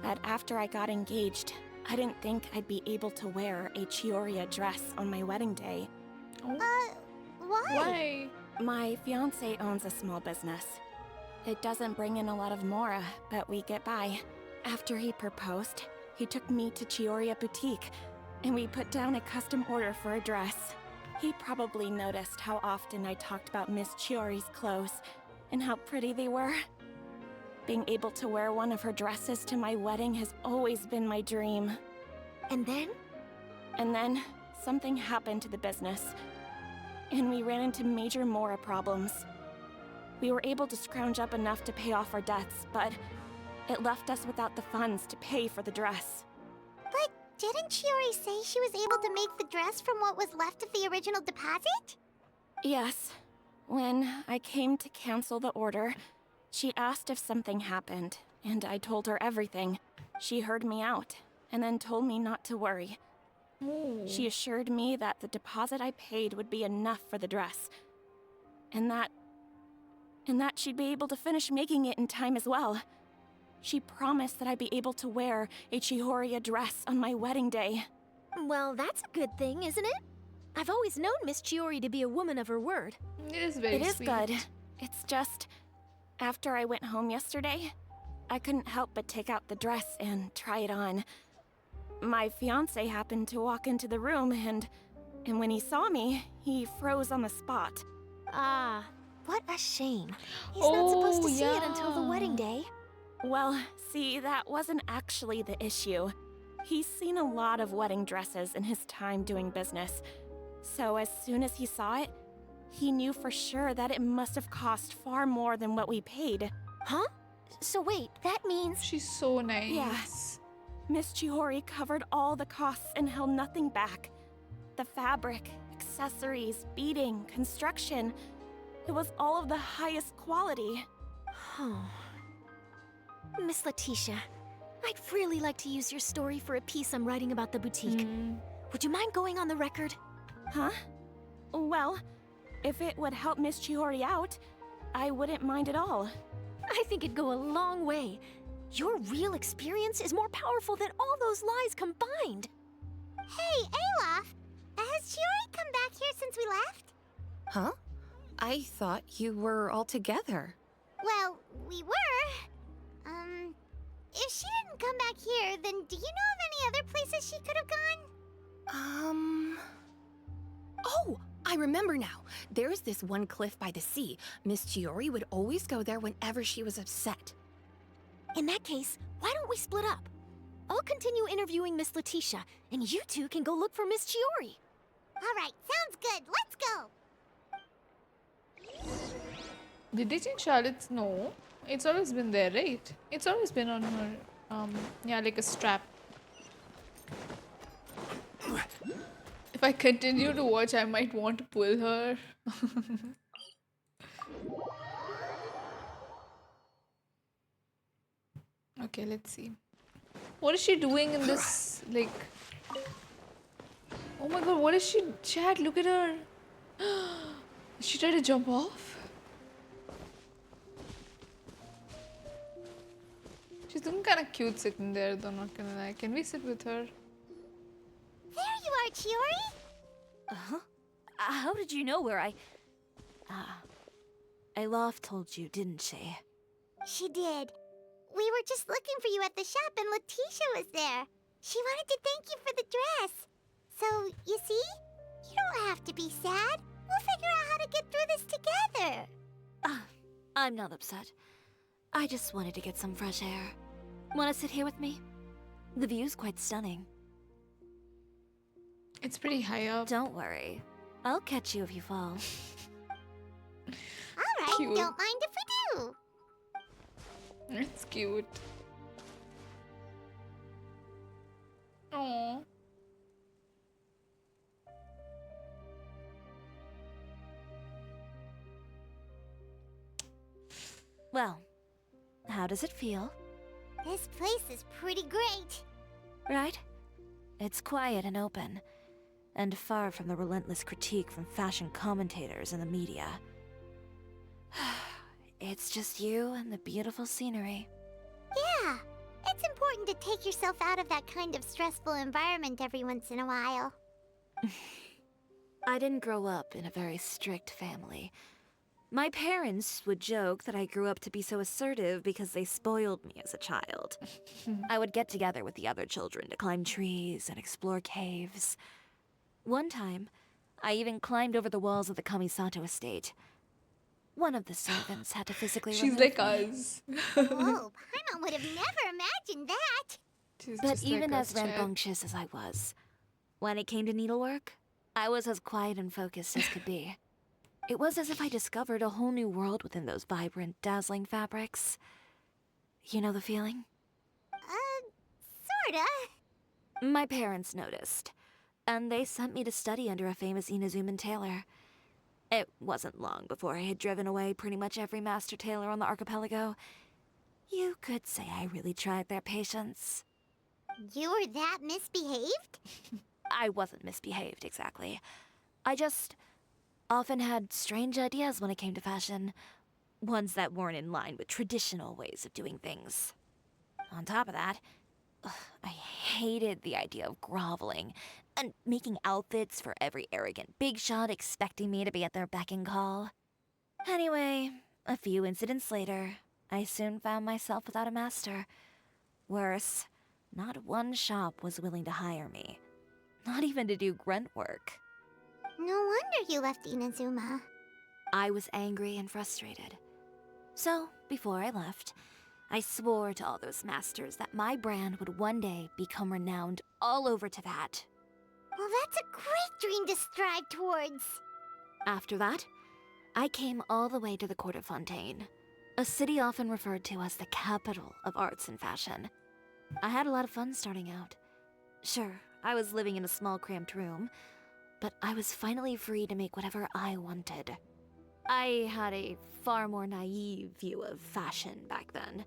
but after I got engaged, I didn't think I'd be able to wear a Chioria dress on my wedding day. Why? Why? My fiancé owns a small business. It doesn't bring in a lot of mora, but we get by. After he proposed, he took me to Chioria Boutique, and we put down a custom order for a dress. He probably noticed how often I talked about Miss Chiori's clothes, and how pretty they were. Being able to wear one of her dresses to my wedding has always been my dream. And then? And then, something happened to the business, and we ran into major mora problems. We were able to scrounge up enough to pay off our debts, but it left us without the funds to pay for the dress. But didn't Chiori say she was able to make the dress from what was left of the original deposit? Yes. When I came to cancel the order, she asked if something happened, and I told her everything. She heard me out, and then told me not to worry. She assured me that the deposit I paid would be enough for the dress, and that and that she'd be able to finish making it in time as well. She promised that I'd be able to wear a Chihoria dress on my wedding day. Well, that's a good thing, isn't it? I've always known Miss Chiori to be a woman of her word. It is very It is sweet. good. It's just, after I went home yesterday, I couldn't help but take out the dress and try it on. My fiancé happened to walk into the room and when he saw me, he froze on the spot. Ah, what a shame. He's not supposed to see it until the yeah. wedding day. Well, see, that wasn't actually the issue. He's seen a lot of wedding dresses in his time doing business. So as soon as he saw it, he knew for sure that it must have cost far more than what we paid. Huh? So wait, that means... She's so nice. Yeah. Miss Chiori covered all the costs and held nothing back. The fabric, accessories, beading, construction. It was all of the highest quality. Miss Letitia, I'd really like to use your story for a piece I'm writing about the boutique. Would you mind going on the record? Huh? Well, if it would help Miss Chiori out, I wouldn't mind at all. I think it'd go a long way. Your real experience is more powerful than all those lies combined. Hey, Olaf! Has Chiori come back here since we left? Huh? I thought you were all together. Well, we were. If she didn't come back here, then do you know of any other places she could have gone? Oh, I remember now. There's this one cliff by the sea. Miss Chiori would always go there whenever she was upset. In that case, why don't we split up? I'll continue interviewing Miss Letitia, and you two can go look for Miss Chiori. All right, sounds good. Let's go. Did they change Charlotte's? No. It's always been there, right? It's always been on her, yeah, like a strap. If I continue to watch, I might want to pull her. Okay, let's see. What is she doing in this, like... Oh my god, what is she... Chat, look at her. Did she try to jump off? She's looking kind of cute sitting there, though, not gonna lie. Can we sit with her? There you are, Chiori. How did you know where Alof told you, didn't she? She did. We were just looking for you at the shop and Letitia was there. She wanted to thank you for the dress. So, you see? You don't have to be sad. We'll figure out how to get through this together. I'm not upset. I just wanted to get some fresh air. Want to sit here with me? The view's quite stunning. It's pretty high up. Don't worry. I'll catch you if you fall. All right, Cute. don't mind if we do. It's cute. Aww. Well, how does it feel? This place is pretty great. Right? It's quiet and open, and far from the relentless critique from fashion commentators and the media. It's just you and the beautiful scenery. Yeah, it's important to take yourself out of that kind of stressful environment every once in a while. I didn't grow up in a very strict family. My parents would joke that I grew up to be so assertive because they spoiled me as a child. I would get together with the other children to climb trees and explore caves. One time, I even climbed over the walls of the Kamisato estate. One of the servants had to physically She's remove like me. us. Oh, Paimon would have never imagined that. She's But just even like as us, Chad. rambunctious as I was, when it came to needlework, I was as quiet and focused as could be. It was as if I discovered a whole new world within those vibrant, dazzling fabrics. You know the feeling? Sorta. My parents noticed, and they sent me to study under a famous Inazuman tailor. It wasn't long before I had driven away pretty much every master tailor on the archipelago. You could say I really tried their patience. You were that misbehaved? I wasn't misbehaved, exactly. I just often had strange ideas when it came to fashion. ones that weren't in line with traditional ways of doing things. On top of that, I hated the idea of groveling and making outfits for every arrogant big shot expecting me to be at their beck and call. Anyway, a few incidents later, I soon found myself without a master. Worse, not one shop was willing to hire me. Not even to do grunt work. No wonder you left Inazuma. I was angry and frustrated. So, before I left, I swore to all those masters that my brand would one day become renowned all over Teyvat. Well, that's a great dream to strive towards. After that, I came all the way to the court of Fontaine, a city often referred to as the capital of arts and fashion. I had a lot of fun starting out. Sure, I was living in a small cramped room, but I was finally free to make whatever I wanted. I had a far more naive view of fashion back then.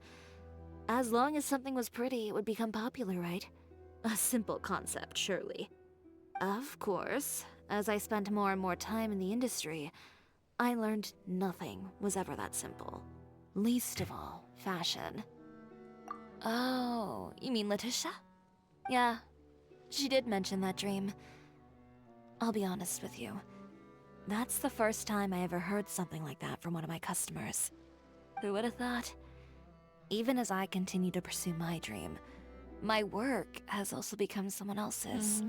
As long as something was pretty, it would become popular, right? A simple concept, surely. Of course, as I spent more and more time in the industry, I learned nothing was ever that simple. Least of all, fashion. Oh, you mean Letitia? Yeah, she did mention that dream. I'll be honest with you. That's the first time I ever heard something like that from one of my customers. Who would have thought? Even as I continue to pursue my dream, my work has also become someone else's.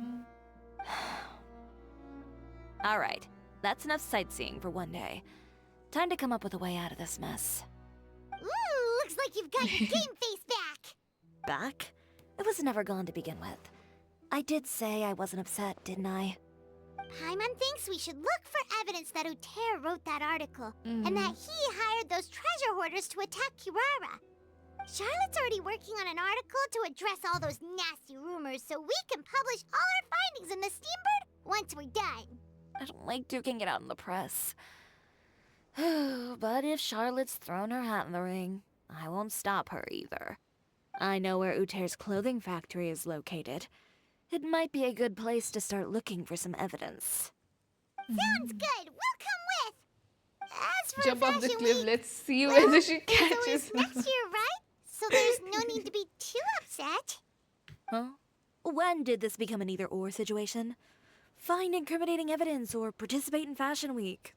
Alright, that's enough sightseeing for one day. Time to come up with a way out of this mess. Ooh, looks like you've got your game face back. Back? It was never gone to begin with. I did say I wasn't upset, didn't I? Paimon thinks we should look for evidence that Ute wrote that article, and that he hired those treasure hoarders to attack Kirara. Charlotte's already working on an article to address all those nasty rumors so we can publish all our findings in the Steambird once we're done. I don't like duking it out in the press. But if Charlotte's thrown her hat in the ring, I won't stop her either. I know where Ute's clothing factory is located. It might be a good place to start looking for some evidence. Sounds good. We'll come with. As for Jump off the Fashion cliff. Week, Let's see well, whether she it's catches. always next year, right? So there's no need to be too upset. Huh? When did this become an either-or situation? Find incriminating evidence or participate in Fashion Week.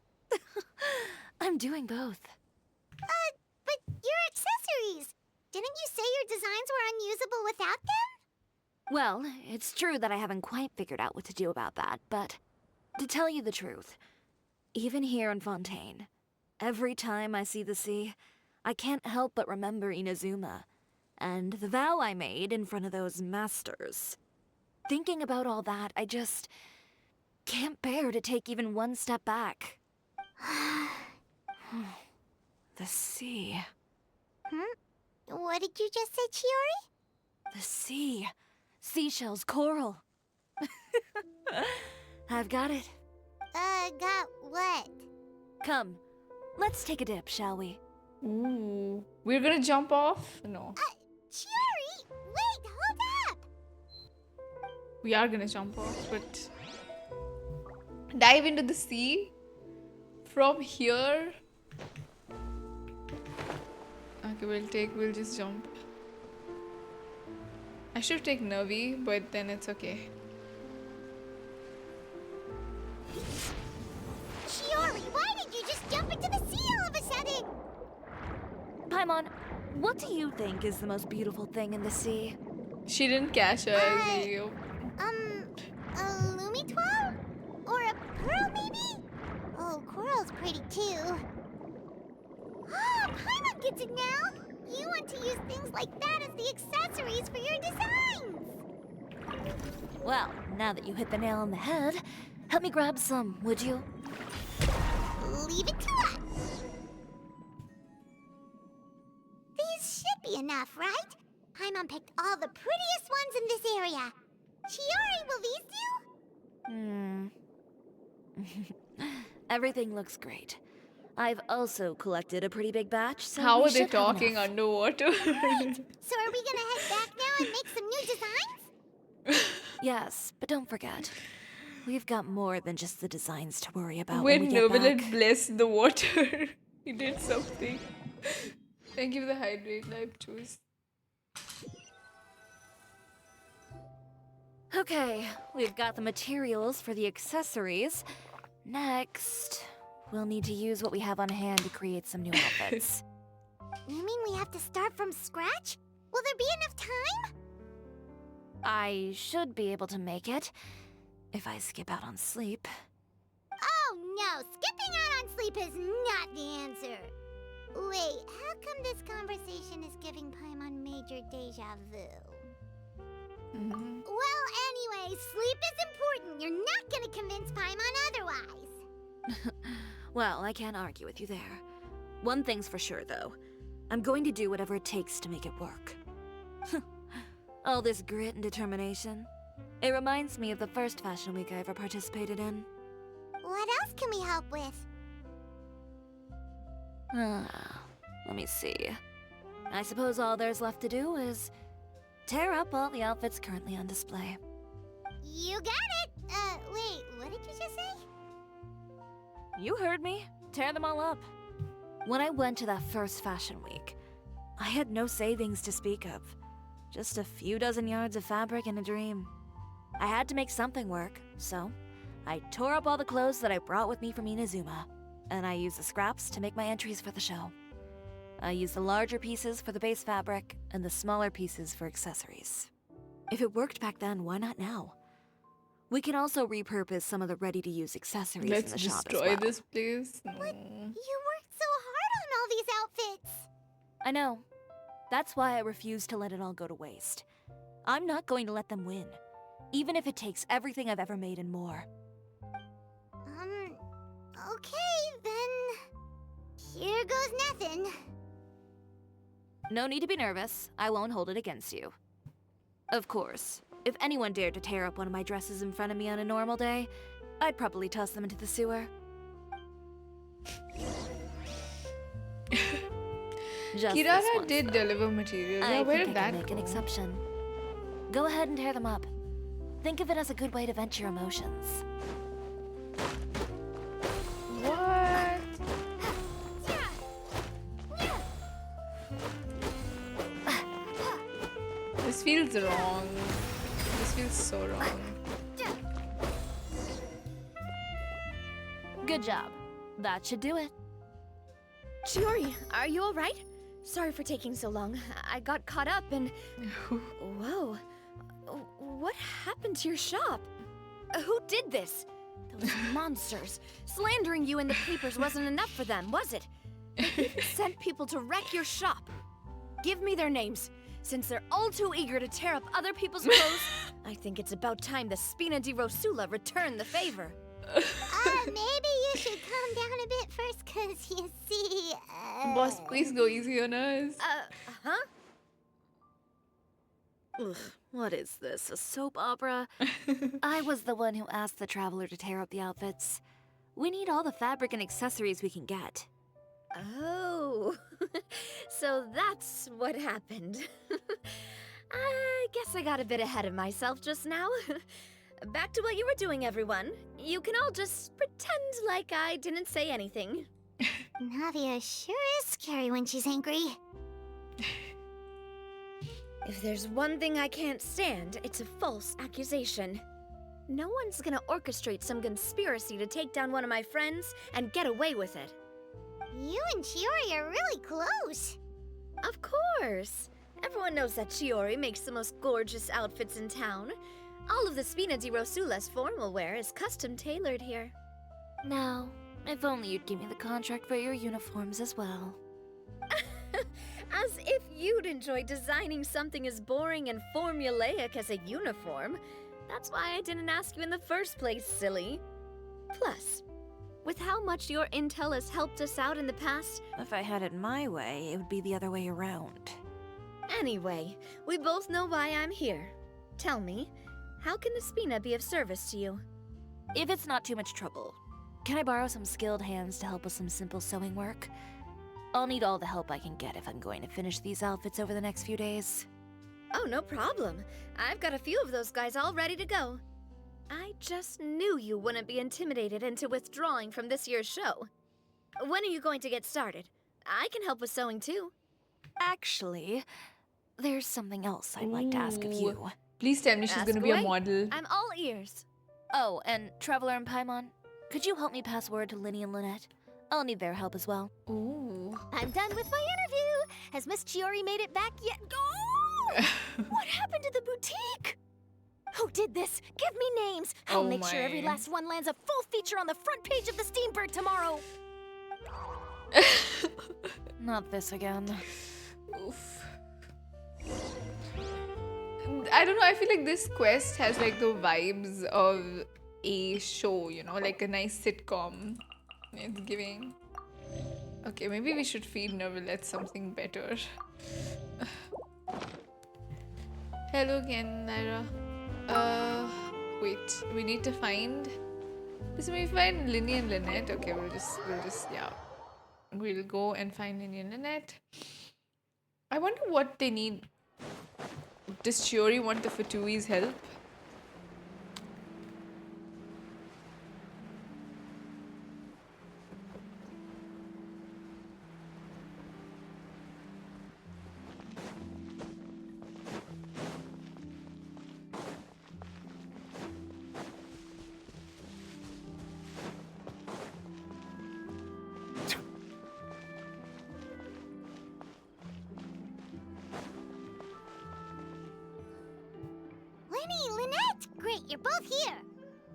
I'm doing both. But your accessories. Didn't you say your designs were unusable without them? Well, it's true that I haven't quite figured out what to do about that, but to tell you the truth, even here in Fontaine, every time I see the sea, I can't help but remember Inazuma, and the vow I made in front of those masters. Thinking about all that, I just can't bear to take even one step back. The sea. What did you just say, Chiori? The sea. Seashells, coral. I've got it. Got what? Come, let's take a dip, shall we? Ooh. We're gonna jump off? No. Chiori, wait, hold up! We are gonna jump off, but... Dive into the sea? From here? Okay, we'll just jump. I should take Navi, but then it's okay. Chiori, why did you just jump into the sea all of a sudden? Paimon, what do you think is the most beautiful thing in the sea? She didn't catch her. A Lumitoile? Or a pearl, maybe? Oh, coral's pretty too. Ah, Paimon gets it now! You want to use things like that as the accessories for your designs! Well, now that you hit the nail on the head, help me grab some, would you? Leave it to us! These should be enough, right? Paimon picked all the prettiest ones in this area. Chiori, will these do? Everything looks great. I've also collected a pretty big batch, so how we are they should have talking enough. underwater? So are we gonna head back now and make some new designs? Yes, but don't forget, we've got more than just the designs to worry about When when we get will back. it bless the water? He did something. Thank you for the hydrate life choice. Okay, we've got the materials for the accessories. Next, we'll need to use what we have on hand to create some new outfits. You mean we have to start from scratch? Will there be enough time? I should be able to make it, if I skip out on sleep. Oh no, skipping out on sleep is not the answer. Wait, how come this conversation is giving Paimon major deja vu? Well, anyway, sleep is important. You're not gonna convince Paimon otherwise. Well, I can't argue with you there. One thing's for sure, though. I'm going to do whatever it takes to make it work. All this grit and determination. It reminds me of the first fashion week I ever participated in. What else can we help with? Let me see. I suppose all there's left to do is tear up all the outfits currently on display. You got it! Wait, what did you just say? You heard me. Tear them all up. When I went to that first fashion week, I had no savings to speak of. Just a few dozen yards of fabric and a dream. I had to make something work, so I tore up all the clothes that I brought with me from Inazuma, and I used the scraps to make my entries for the show. I used the larger pieces for the base fabric, and the smaller pieces for accessories. If it worked back then, why not now? We can also repurpose some of the ready-to-use accessories in the shop as well. Let's destroy this place. No. But you worked so hard on all these outfits! I know. That's why I refuse to let it all go to waste. I'm not going to let them win, even if it takes everything I've ever made and more. Okay, then... Here goes nothing. No need to be nervous. I won't hold it against you. Of course, if anyone dared to tear up one of my dresses in front of me on a normal day, I'd probably toss them into the sewer. Kirara did deliver materials. Yeah, where did that make go? an exception. Go ahead and tear them up. Think of it as a good way to vent your emotions. What? This feels wrong. This feels so wrong. Good job. That should do it. Chiori, are you alright? Sorry for taking so long. I got caught up and... Whoa. What happened to your shop? Who did this? Those monsters. Slandering you in the papers wasn't enough for them, was it? They sent people to wreck your shop. Give me their names. Since they're all too eager to tear up other people's clothes, I think it's about time the Spina di Rosula return the favor. Maybe you should calm down a bit first, cause you see, Boss, please go easy on us. Huh? Ugh, what is this, a soap opera? I was the one who asked the traveler to tear up the outfits. We need all the fabric and accessories we can get. Oh, so that's what happened. I guess I got a bit ahead of myself just now. Back to what you were doing, everyone. You can all just pretend like I didn't say anything. Navia sure is scary when she's angry. If there's one thing I can't stand, it's a false accusation. No one's gonna orchestrate some conspiracy to take down one of my friends and get away with it. You and Chiori are really close. Of course! Everyone knows that Chiori makes the most gorgeous outfits in town. All of the Spina di Rosula's formal wear is custom tailored here. Now, if only you'd give me the contract for your uniforms as well. As if you'd enjoy designing something as boring and formulaic as a uniform. That's why I didn't ask you in the first place, silly. Plus, with how much your intel has helped us out in the past... If I had it my way, it would be the other way around. Anyway, we both know why I'm here. Tell me, how can the Spina be of service to you? If it's not too much trouble, can I borrow some skilled hands to help with some simple sewing work? I'll need all the help I can get if I'm going to finish these outfits over the next few days. Oh, no problem. I've got a few of those guys all ready to go. I just knew you wouldn't be intimidated into withdrawing from this year's show. When are you going to get started? I can help with sewing too. Actually, there's something else I'd like to ask of you. Please tell me she's Ask gonna be a away. model. I'm all ears. Oh, and Traveler and Paimon, could you help me pass word to Linny and Lynette? I'll need their help as well. Ooh. I'm done with my interview. Has Miss Chiori made it back yet? Oh! What happened to the boutique? Who did this? Give me names. I'll make sure every last one lands a full feature on the front page of the Steambird tomorrow. Not this again. Oof. I don't know, I feel like this quest has like the vibes of a show, you know, like a nice sitcom. It's giving. Okay, maybe we should feed Nervalette something better. Hello again, Lyra. Wait, we need to find. Listen, we find Linny and Lynette. Okay, we'll just, yeah. We'll go and find Linny and Lynette. I wonder what they need. Does Chiori want the Fatui's help? You're both here.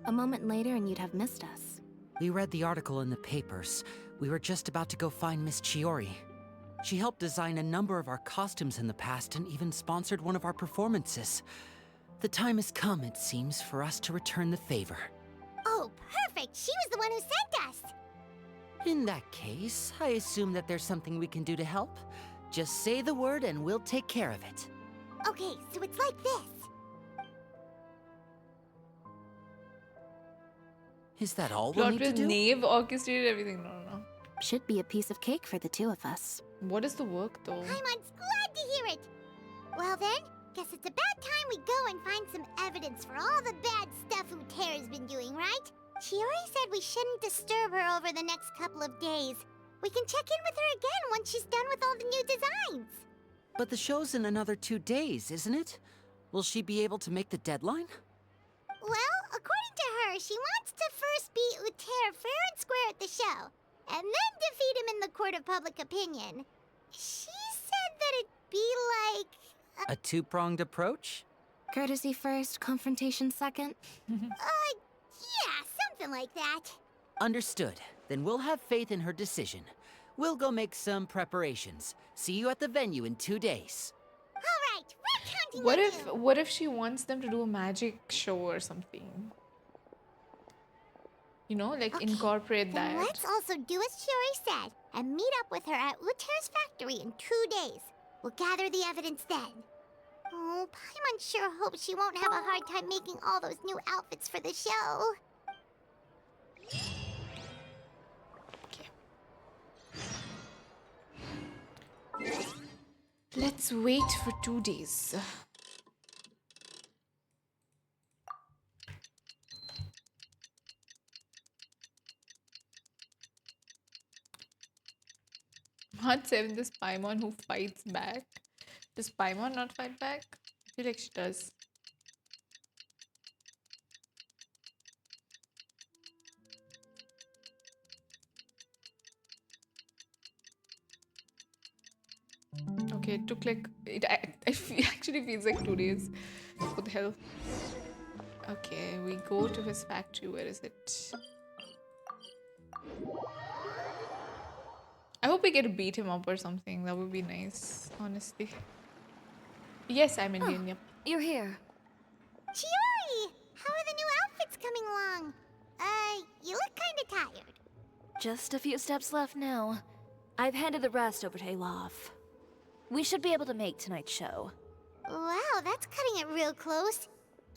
A moment later and you'd have missed us. We read the article in the papers. We were just about to go find Miss Chiori. She helped design a number of our costumes in the past and even sponsored one of our performances. The time has come, it seems, for us to return the favor. Oh, perfect. She was the one who sent us. In that case, I assume that there's something we can do to help. Just say the word and we'll take care of it. Okay, so it's like this. Is that all we need to do? Knave orchestrated everything. No. Should be a piece of cake for the two of us. What is the work, though? Paimon's glad to hear it. Well then, guess it's about time we go and find some evidence for all the bad stuff Ute's been doing, right? Chiori said we shouldn't disturb her over the next couple of days. We can check in with her again once she's done with all the new designs. But the show's in another 2 days, isn't it? Will she be able to make the deadline? Well, according to her, she wants to first beat Ute fair and square at the show, and then defeat him in the court of public opinion. She said that it'd be like... A two-pronged approach? Courtesy first, confrontation second? Yeah, something like that. Understood. Then we'll have faith in her decision. We'll go make some preparations. See you at the venue in 2 days. All right, we're counting on you. What if she wants them to do a magic show or something? You know, like incorporate then that. Let's also do as Chiori said and meet up with her at Ute's factory in 2 days. We'll gather the evidence then. Oh, Paimon sure hopes she won't have a hard time making all those new outfits for the show. Let's wait for 2 days. Part 7, this Paimon who fights back. Does Paimon not fight back? I feel like she does. Okay, it took like... actually feels like 2 days. What the hell? Okay, we go to his factory. Where is it? I hope we get to beat him up or something. That would be nice, honestly. Yes, I'm Indian, yep. You're here. Chiori! How are the new outfits coming along? You look kinda tired. Just a few steps left now. I've handed the rest over to Elov. We should be able to make tonight's show. Wow, that's cutting it real close.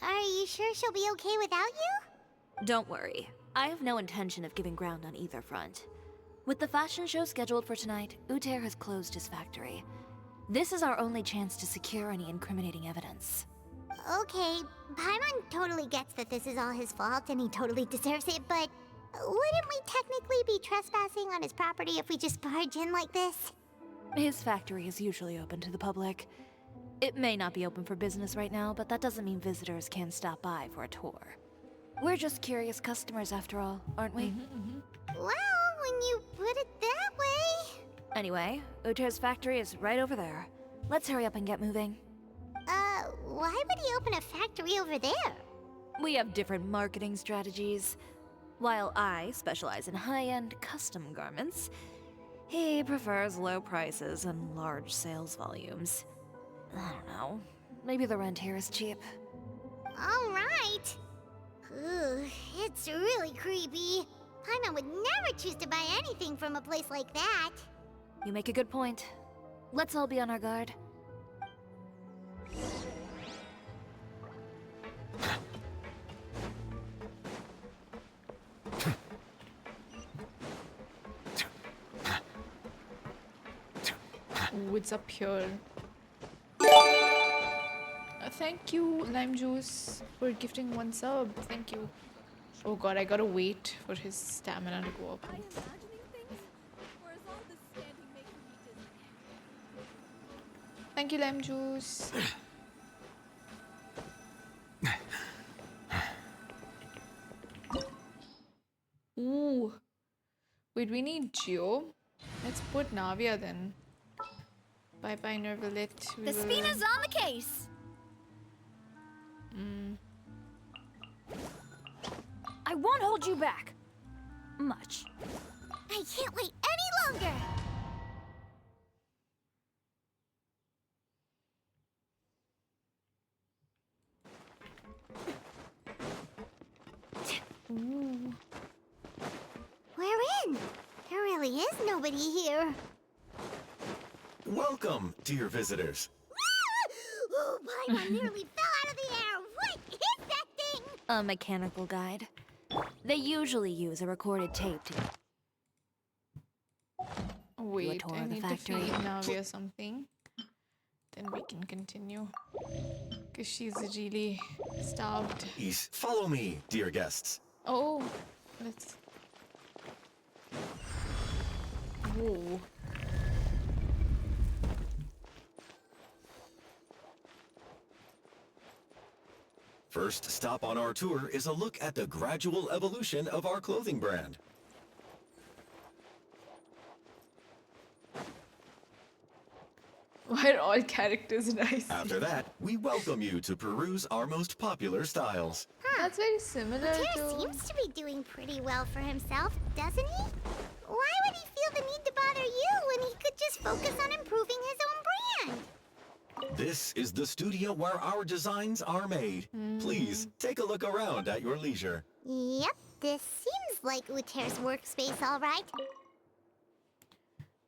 Are you sure she'll be okay without you? Don't worry. I have no intention of giving ground on either front. With the fashion show scheduled for tonight, Ute has closed his factory. This is our only chance to secure any incriminating evidence. Okay, Paimon totally gets that this is all his fault and he totally deserves it, but Wouldn't we technically be trespassing on his property if we just barge in like this? His factory is usually open to the public. It may not be open for business right now, but that doesn't mean visitors can't stop by for a tour. We're just curious customers after all, aren't we? Well, when you put it that way... Anyway, Ute's factory is right over there. Let's hurry up and get moving. Why would he open a factory over there? We have different marketing strategies. While I specialize in high-end custom garments, he prefers low prices and large sales volumes. I don't know. Maybe the rent here is cheap. All right. Ooh, it's really creepy. Paimon would never choose to buy anything from a place like that. You make a good point. Let's all be on our guard. Ooh, it's up here. Thank you, Lime Juice, for gifting 1 sub. Thank you. Oh god, I gotta wait for his stamina to go up. Thank you, Lime Juice. Ooh. Wait, we need Geo. Let's put Navia then. Bye bye, Nervalit. The Spina's on the case. I won't hold you back. Much. I can't wait any longer. Ooh. We're in. There really is nobody here. Welcome, dear visitors. Oh, Paimon nearly fell out of the air. What is that thing? A mechanical guide. They usually use a recorded tape to Wait, do a tour I of the need to factory. feed Navia something. Then we can continue. Because she's really starved. Please follow me, dear guests. Oh, let's... Whoa. First stop on our tour is a look at the gradual evolution of our clothing brand. Why are all characters nice? After that, we welcome you to peruse our most popular styles. That's very similar Uter to... seems to be doing pretty well for himself, doesn't he? Why would he feel the need to bother you when he could just focus on improving his own brand? This is the studio where our designs are made. Please, take a look around at your leisure. Yep, this seems like Uter's workspace, all right.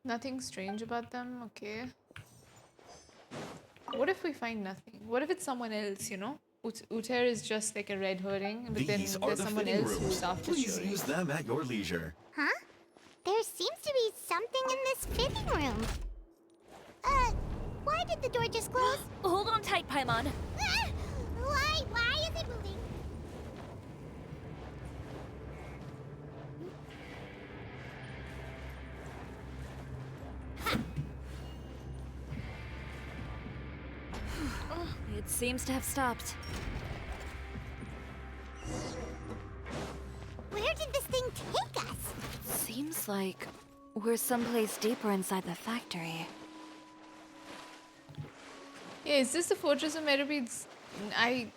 Nothing strange about them, okay. What if we find nothing? What if it's someone else, you know? Uter is just like a red herring, but then These are there's the someone fitting else rooms. who's after Please Chiori. use them at your leisure. Huh? There seems to be something in this fitting room. Why did the door just close? Hold on tight, Paimon. Why is it moving? It seems to have stopped. Where did this thing take us? Seems like we're someplace deeper inside the factory. Yeah, is this the Fortress of Merabids? I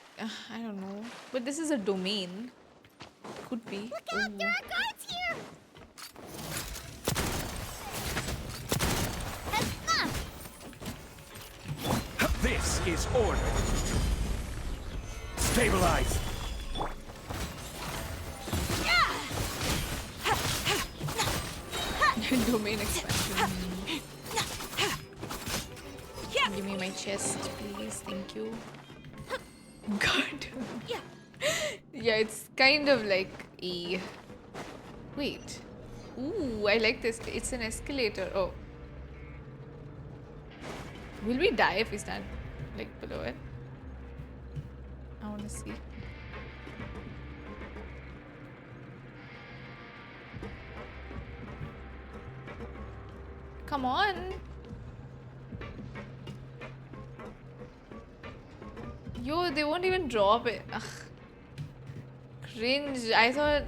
don't know. But this is a domain. Could be. Look out, there are guards here! This is order. Stabilize. Domain expansion. Give me my chest, please. Thank you. God. Yeah, it's kind of like a... Wait. Ooh, I like this. It's an escalator. Oh. Will we die if we stand like below it? I want to see. Come on. Yo, they won't even drop it. Ugh. Cringe. I thought...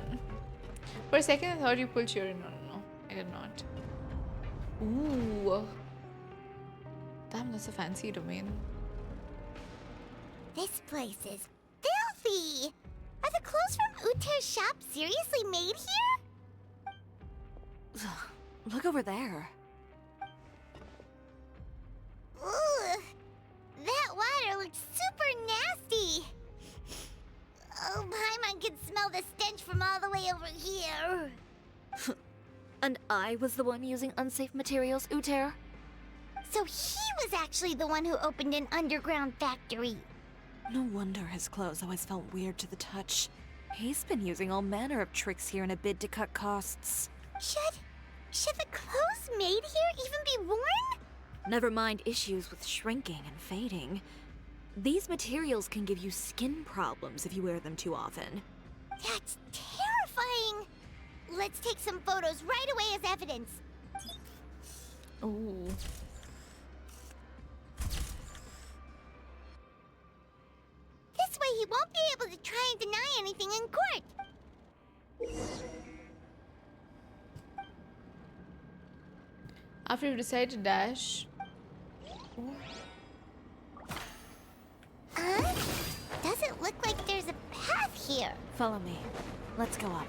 For a second, I thought you pulled Chiori. No. I did not. Ooh. Damn, that's a fancy domain. This place is filthy! Are the clothes from Ute's shop seriously made here? Look over there. Ugh. That water looks super nasty! Oh, Paimon can smell the stench from all the way over here. And I was the one using unsafe materials, Ute. So he was actually the one who opened an underground factory. No wonder his clothes always felt weird to the touch. He's been using all manner of tricks here in a bid to cut costs. Should the clothes made here even be worn? Never mind issues with shrinking and fading. These materials can give you skin problems if you wear them too often. That's terrifying! Let's take some photos right away as evidence. Ooh. This way he won't be able to try and deny anything in court. After you decide to dash... Doesn't look like there's a path here. Follow me. Let's go up.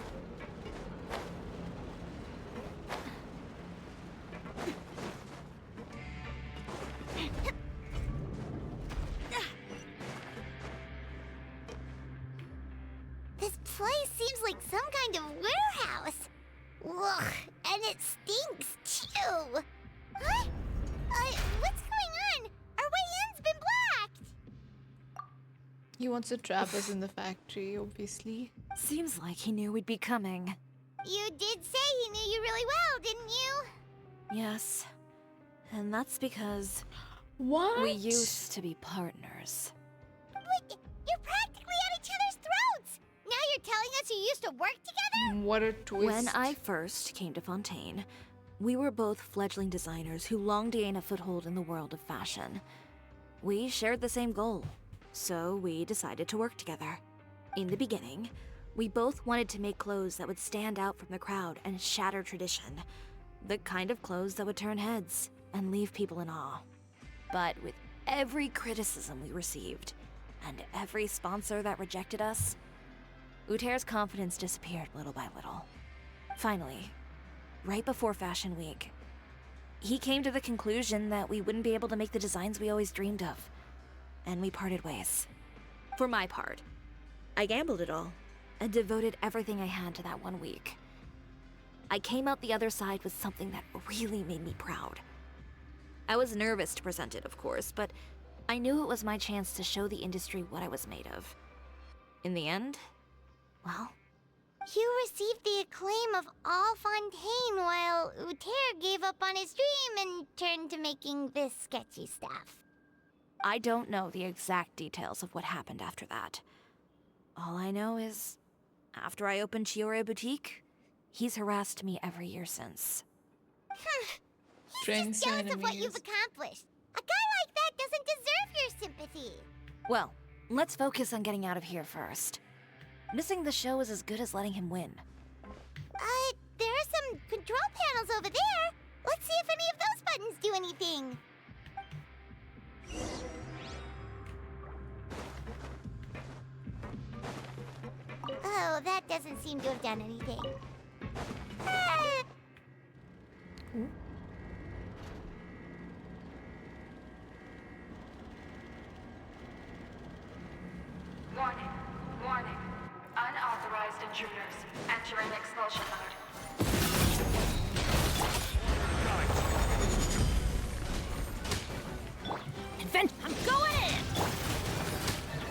This place seems like some kind of warehouse. Ugh, and it stinks too. Huh? What's going on? Our way in's been blocked. He wants to trap us in the factory, obviously. Seems like he knew we'd be coming. You did say he knew you really well, didn't you? Yes. And that's because... What? We used to be partners. But you're practically at each other's throats. Now you're telling us you used to work together? What a twist. When I first came to Fontaine, we were both fledgling designers who longed to gain a foothold in the world of fashion. We shared the same goal, so we decided to work together. In the beginning, we both wanted to make clothes that would stand out from the crowd and shatter tradition. The kind of clothes that would turn heads and leave people in awe. But with every criticism we received, and every sponsor that rejected us, Ute's confidence disappeared little by little. Finally, right before Fashion Week, he came to the conclusion that we wouldn't be able to make the designs we always dreamed of, and we parted ways. For my part, I gambled it all, and devoted everything I had to that 1 week. I came out the other side with something that really made me proud. I was nervous to present it, of course, but I knew it was my chance to show the industry what I was made of. In the end, well... You received the acclaim of all Fontaine while Ute gave up on his dream and turned to making this sketchy stuff. I don't know the exact details of what happened after that. All I know is, after I opened Cisoria Boutique, he's harassed me every year since. He's just jealous of what you've accomplished. A guy like that doesn't deserve your sympathy. Well, let's focus on getting out of here first. Missing the show is as good as letting him win. There are some control panels over there. Let's see if any of those buttons do anything. Oh, that doesn't seem to have done anything. Warning. Warning. Unauthorized intruders entering expulsion mode. Vent, I'm going in!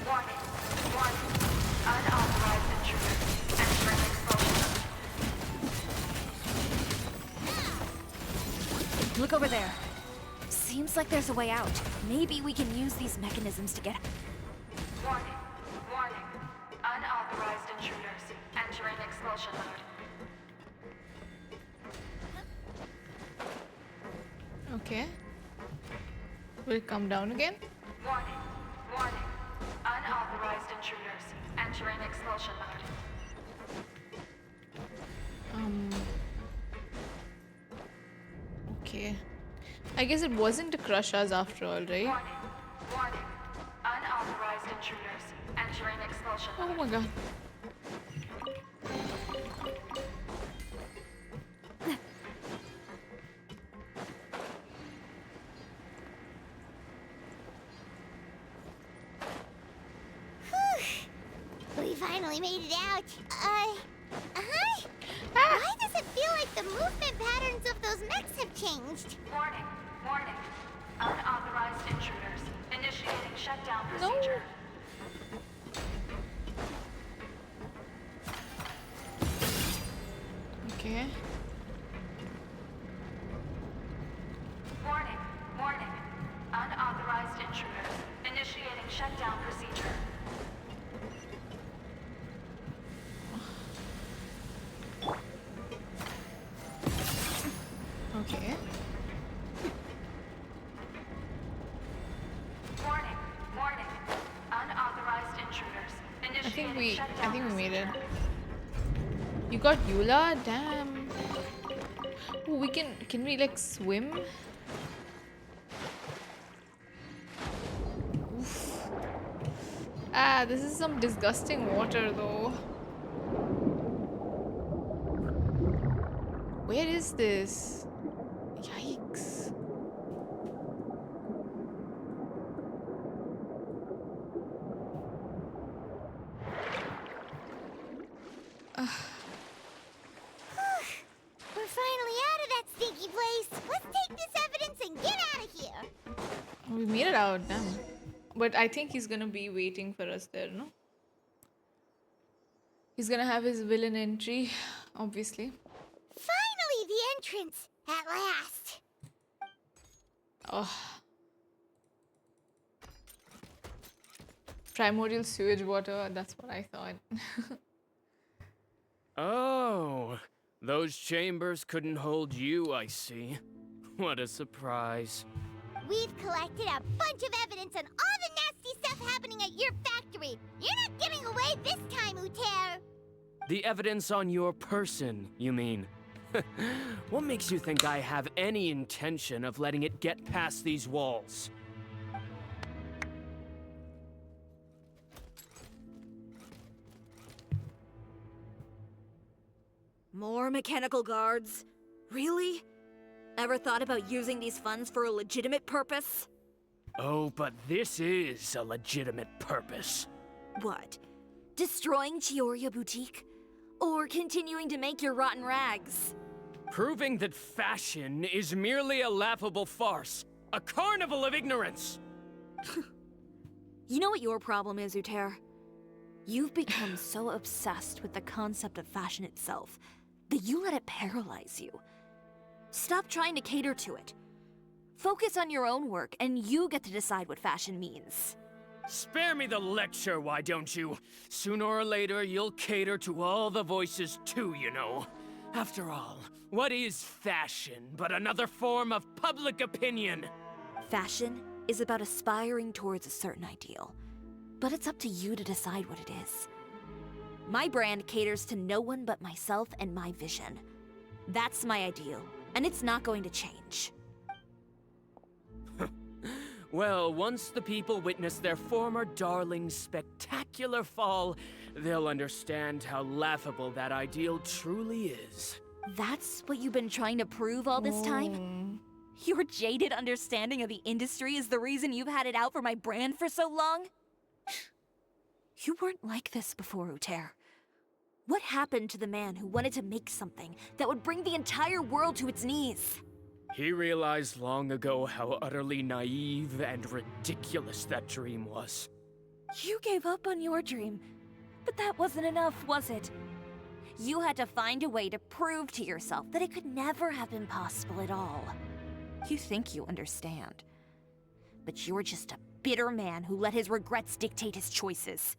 Warning. Warning. Unauthorized intruders entering expulsion mode. Look over there. Seems like there's a way out. Maybe we can use these mechanisms to get... Warning. Warning. Unauthorized intruders entering expulsion mode. Okay. Will it come down again? Warning. Warning. Unauthorized intruders entering expulsion mode. Okay. I guess it wasn't a Crushers after all, right? Warning. Warning. Unauthorized intruders entering expulsion mode. Oh my god. We finally made it out. Why does it feel like the movement patterns of those mechs have changed? Warning. Warning. Unauthorized intruders initiating shutdown procedure. Okay. Warning. Warning. Unauthorized intruders initiating shutdown procedure. Okay. Warning. Warning. Unauthorized intruders initiating shutdown I think we made it. procedure. You got Eula? Damn. Oh, we can we like swim? Oof. Ah, this is some disgusting water though. Where is this? Yikes. We're finally out of that stinky place. Let's take this evidence and get out of here. We made it out, damn. But I think he's gonna be waiting for us there, no? He's gonna have his villain entry, obviously. Finally, the entrance. At last. Oh. Primordial sewage water, that's what I thought. Oh, those chambers couldn't hold you, I see. What a surprise. We've collected a bunch of evidence on all the nasty stuff happening at your factory. You're not getting away this time, Ute. The evidence on your person, you mean? What makes you think I have any intention of letting it get past these walls? More mechanical guards? Really? Ever thought about using these funds for a legitimate purpose? Oh, but this is a legitimate purpose. What? Destroying Chiori Boutique? Or continuing to make your rotten rags? Proving that fashion is merely a laughable farce. A carnival of ignorance! You know what your problem is, Ute? You've become so obsessed with the concept of fashion itself that you let it paralyze you. Stop trying to cater to it. Focus on your own work, and you get to decide what fashion means. Spare me the lecture, why don't you? Sooner or later, you'll cater to all the voices too, you know. After all, what is fashion but another form of public opinion? Fashion is about aspiring towards a certain ideal, but it's up to you to decide what it is. My brand caters to no one but myself and my vision. That's my ideal, and it's not going to change. Well, once the people witness their former darling's spectacular fall, they'll understand how laughable that ideal truly is. That's what you've been trying to prove all this time? Your jaded understanding of the industry is the reason you've had it out for my brand for so long? You weren't like this before, Ute. What happened to the man who wanted to make something that would bring the entire world to its knees? He realized long ago how utterly naive and ridiculous that dream was. You gave up on your dream, but that wasn't enough, was it? You had to find a way to prove to yourself that it could never have been possible at all. You think you understand, but you're just a bitter man who let his regrets dictate his choices.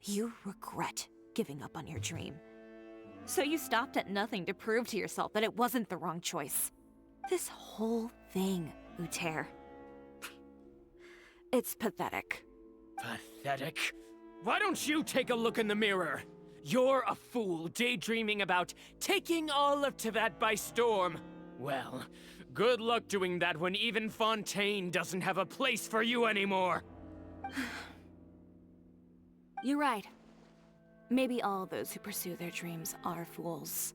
You regret giving up on your dream. So you stopped at nothing to prove to yourself that it wasn't the wrong choice. This whole thing, Ute. It's pathetic. Pathetic? Why don't you take a look in the mirror? You're a fool daydreaming about taking all of Teyvat by storm. Well, good luck doing that when even Fontaine doesn't have a place for you anymore. You're right. Maybe all those who pursue their dreams are fools.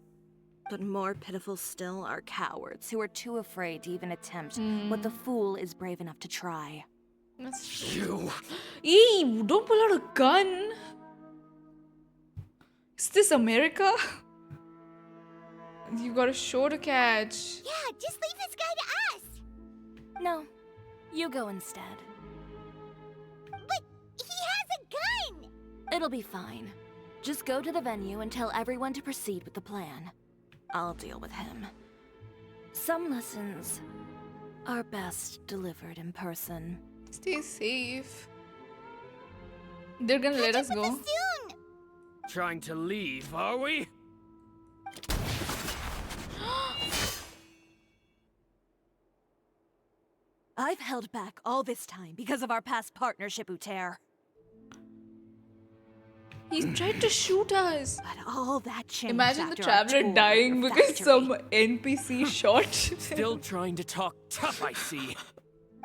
But more pitiful still are cowards who are too afraid to even attempt what the fool is brave enough to try. That's You! Eee, don't pull out a gun! Is this America? You got a show to catch. Yeah, just leave this guy to us. No, you go instead. But he has a gun! It'll be fine. Just go to the venue and tell everyone to proceed with the plan. I'll deal with him. Some lessons are best delivered in person. Stay safe. They're gonna let us go. Soon. Trying to leave, are we? I've held back all this time because of our past partnership, Ute. He tried to shoot us. But all that changed. Imagine the after our traveler tour of dying your because factory. some NPC shot. Still trying to talk tough, I see.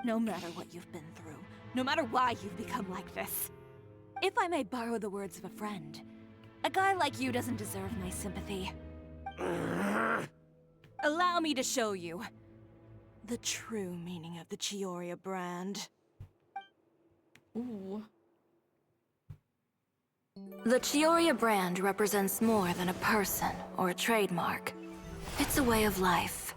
No matter what you've been through, no matter why you've become like this. If I may borrow the words of a friend, a guy like you doesn't deserve my sympathy. Allow me to show you the true meaning of the Chiori brand. Ooh. The Chiori brand represents more than a person or a trademark. It's a way of life.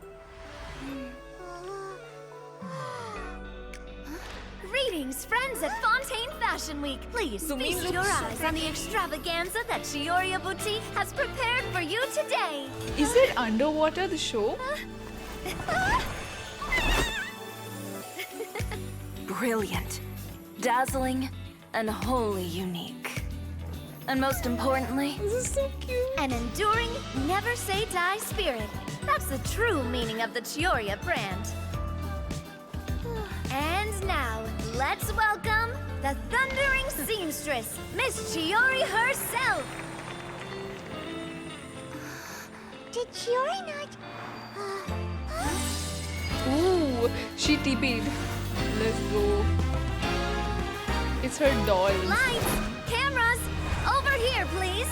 Greetings, friends at Fontaine Fashion Week. Please So feast mean your looks so eyes on the extravaganza that Cisoria Boutique has prepared for you today. Is it underwater, the show? Brilliant, dazzling, and wholly unique. And most importantly, This is so cute. An enduring, never say die spirit. That's the true meaning of the Cisoria brand. And now, let's welcome the thundering seamstress, Miss Chiori herself. Did Chiori not... Ooh, she TP'd. Let's go. It's her doll. Lights, cameras, over here, please.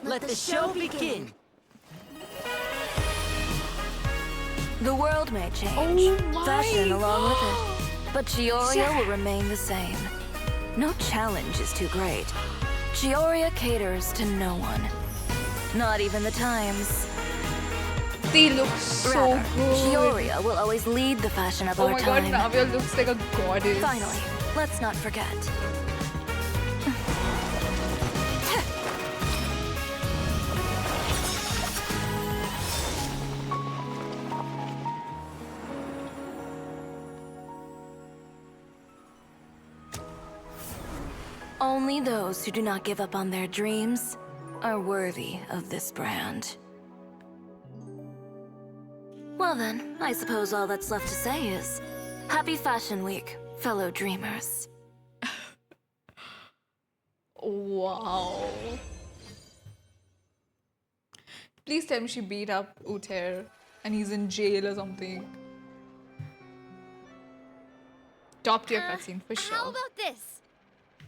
Let the show begin. the world may change, Oh my fashion along with it, God. but Cisoria will remain the same. No challenge is too great. Cisoria caters to no one, not even the times. They look so Rather, good. Cisoria will always lead the fashion of Oh our my time. god, Navia looks like a goddess. Finally, let's not forget. Only those who do not give up on their dreams are worthy of this brand. Well then, I suppose all that's left to say is, Happy Fashion Week, fellow dreamers. Wow. Please tell me she beat up Ute and he's in jail or something. Top tier cutscene for sure. How about this?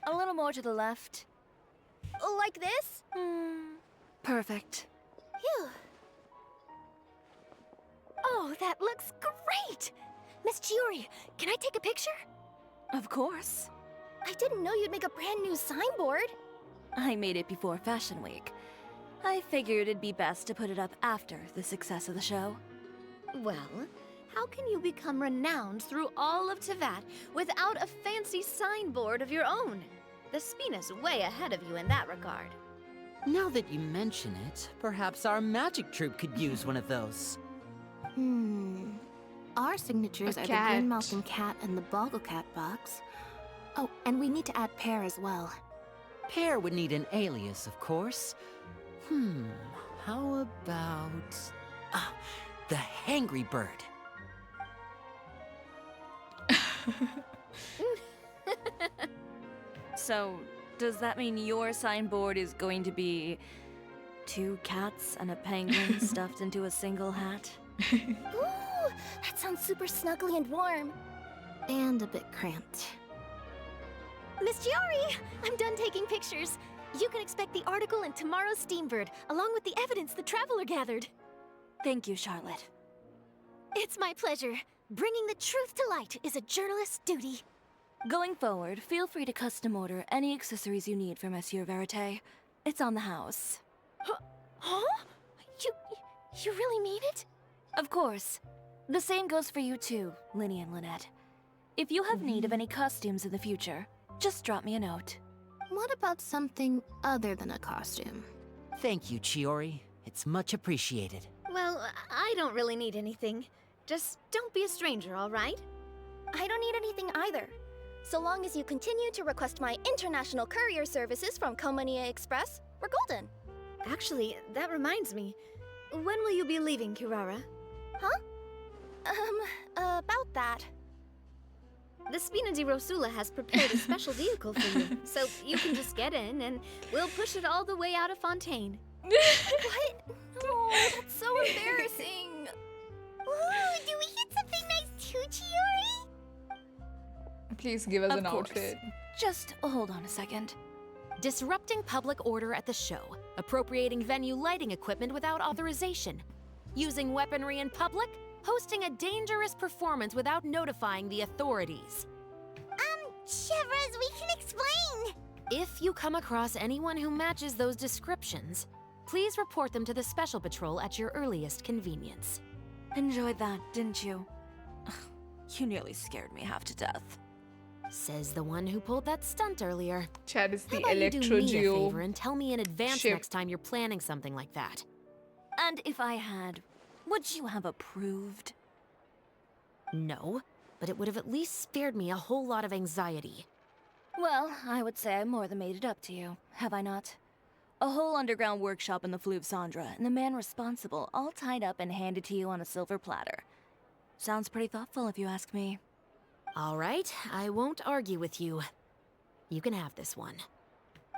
A little more to the left. Like this? Perfect. Phew. Oh, that looks great! Miss Chiori, can I take a picture? Of course. I didn't know you'd make a brand new signboard. I made it before Fashion Week. I figured it'd be best to put it up after the success of the show. Well, how can you become renowned through all of Teyvat without a fancy signboard of your own? The Spina's way ahead of you in that regard. Now that you mention it, perhaps our magic troupe could use one of those. Our signatures A are cat. the Green Mountain Cat and the Boggle Cat box. Oh, and we need to add Pear as well. Pear would need an alias, of course. How about... the hangry bird. So, does that mean your signboard is going to be 2 cats and a penguin stuffed into a single hat? Ooh, that sounds super snuggly and warm. And a bit cramped. Miss Chiori, I'm done taking pictures. You can expect the article in tomorrow's Steambird, along with the evidence the Traveler gathered. Thank you, Charlotte. It's my pleasure. Bringing the truth to light is a journalist's duty. Going forward, feel free to custom order any accessories you need for Monsieur Verite. It's on the house. Huh? You really mean it? Of course. The same goes for you too, Linny and Lynette. If you have need of any costumes in the future, just drop me a note. What about something other than a costume? Thank you, Chiori. It's much appreciated. Well, I don't really need anything. Just don't be a stranger, all right? I don't need anything either. So long as you continue to request my international courier services from Komania Express, we're golden. Actually, that reminds me. When will you be leaving, Kirara? Huh? About that. The Spina di Rosula has prepared a special vehicle for you, so you can just get in and we'll push it all the way out of Fontaine. What? No, that's so embarrassing. Ooh, do we get something nice too, Chiori? Please give us Of an course. outfit. Just hold on a second. Disrupting public order at the show, appropriating venue lighting equipment without authorization, using weaponry in public, hosting a dangerous performance without notifying the authorities. Chevreuse, we can explain. If you come across anyone who matches those descriptions, please report them to the Special Patrol at your earliest convenience. Enjoyed that, didn't you? Ugh, you nearly scared me half to death. Says the one who pulled that stunt earlier. Chad is the How about you do me a Electro favor and tell me in advance ship. next time you're planning something like that. And if I had, would you have approved? No, but it would have at least spared me a whole lot of anxiety. Well, I would say I more than made it up to you, have I not? A whole underground workshop in the Fleuve Sandra, and the man responsible all tied up and handed to you on a silver platter. Sounds pretty thoughtful if you ask me. All right, I won't argue with you. You can have this one.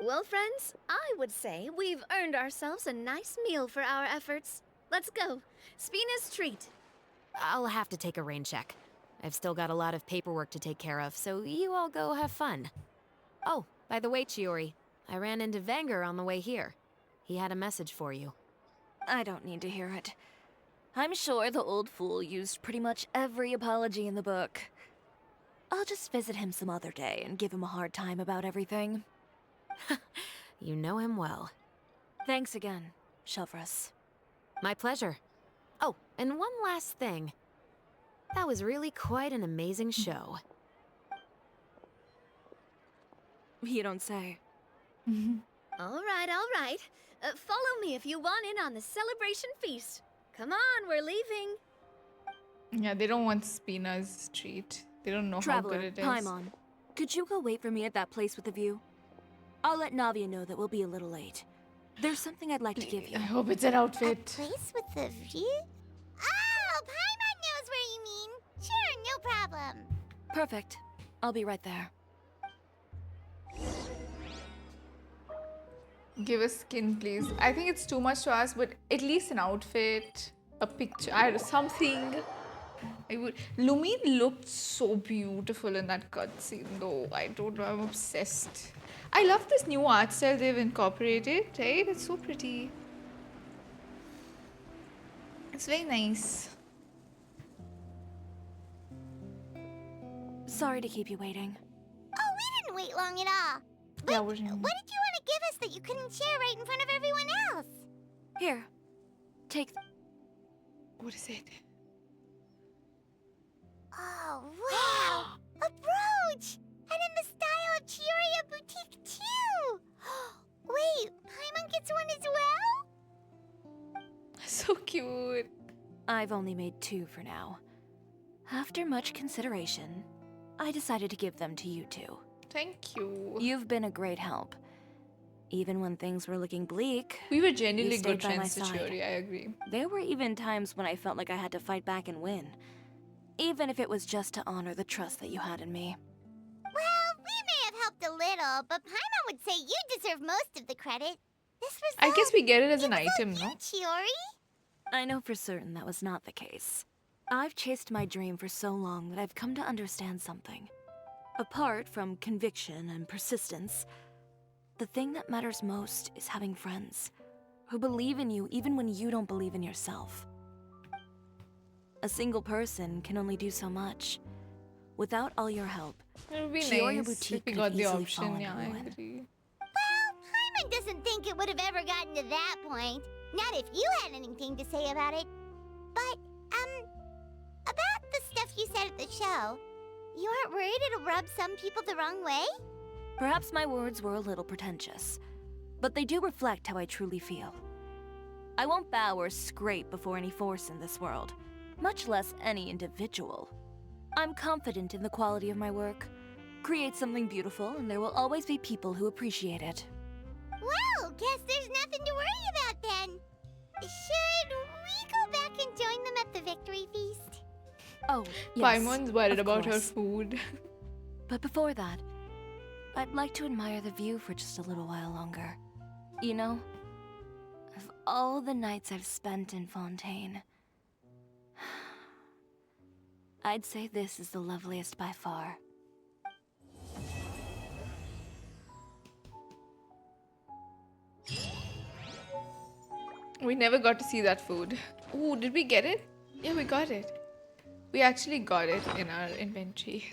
Well, friends, I would say we've earned ourselves a nice meal for our efforts. Let's go. Spina's treat. I'll have to take a rain check. I've still got a lot of paperwork to take care of, so you all go have fun. Oh, by the way, Chiori, I ran into Wenger on the way here. He had a message for you. I don't need to hear it. I'm sure the old fool used pretty much every apology in the book. I'll just visit him some other day and give him a hard time about everything. You know him well. Thanks again, Chevreuse. My pleasure. Oh, and one last thing. That was really quite an amazing show. You don't say. All right. Follow me if you want in on the celebration feast. Come on, we're leaving. Yeah, they don't want Spina's treat. They don't know how good Traveler, it is. Paimon, could you go wait for me at that place with the view? I'll let Navia know that we'll be a little late. There's something I'd like to give you. I hope it's an outfit. Place with the view? Oh, Paimon knows where you mean. Sure, no problem. Perfect. I'll be right there. Give us skin, please. I think it's too much to ask, but at least an outfit, a picture, something. I would. Lumine looked so beautiful in that cutscene, though. I don't know. I'm obsessed. I love this new art style they've incorporated. Right? It's so pretty. It's very nice. Sorry to keep you waiting. Oh, we didn't wait long at all. But Yeah, what did you want to give us that you couldn't share right in front of everyone else? Here, take. What is it? Oh, wow! A brooch! And in the style of Chiori boutique, too! Wait, Paimon gets one as well? So cute. I've only made 2 for now. After much consideration, I decided to give them to you two. Thank you. You've been a great help. Even when things were looking bleak, We were you genuinely stayed good by my friends, side. Chiori, I agree. There were even times when I felt like I had to fight back and win. Even if it was just to honor the trust that you had in me. Well, we may have helped a little, but Paimon would say you deserve most of the credit. This was I guess we get it as an item, no? Chiori? I know for certain that was not the case. I've chased my dream for so long that I've come to understand something. Apart from conviction and persistence, the thing that matters most is having friends who believe in you even when you don't believe in yourself. A single person can only do so much. Without all your help, It would be Chiori nice Boutique if we could got the easily option, fall yeah, into I ruin. agree. Well, Paimon doesn't think it would have ever gotten to that point. Not if you had anything to say about it. But, about the stuff you said at the show, you aren't worried it'll rub some people the wrong way? Perhaps my words were a little pretentious, but they do reflect how I truly feel. I won't bow or scrape before any force in this world, much less any individual. I'm confident in the quality of my work. Create something beautiful, and there will always be people who appreciate it. Well, guess there's nothing to worry about then. Should we go back and join them at the victory feast? Oh, yes. Paimon's worried of about her course. food. But before that, I'd like to admire the view for just a little while longer. You know, of all the nights I've spent in Fontaine, I'd say this is the loveliest by far. We never got to see that food. Ooh, did we get it? Yeah, we got it. We actually got it in our inventory.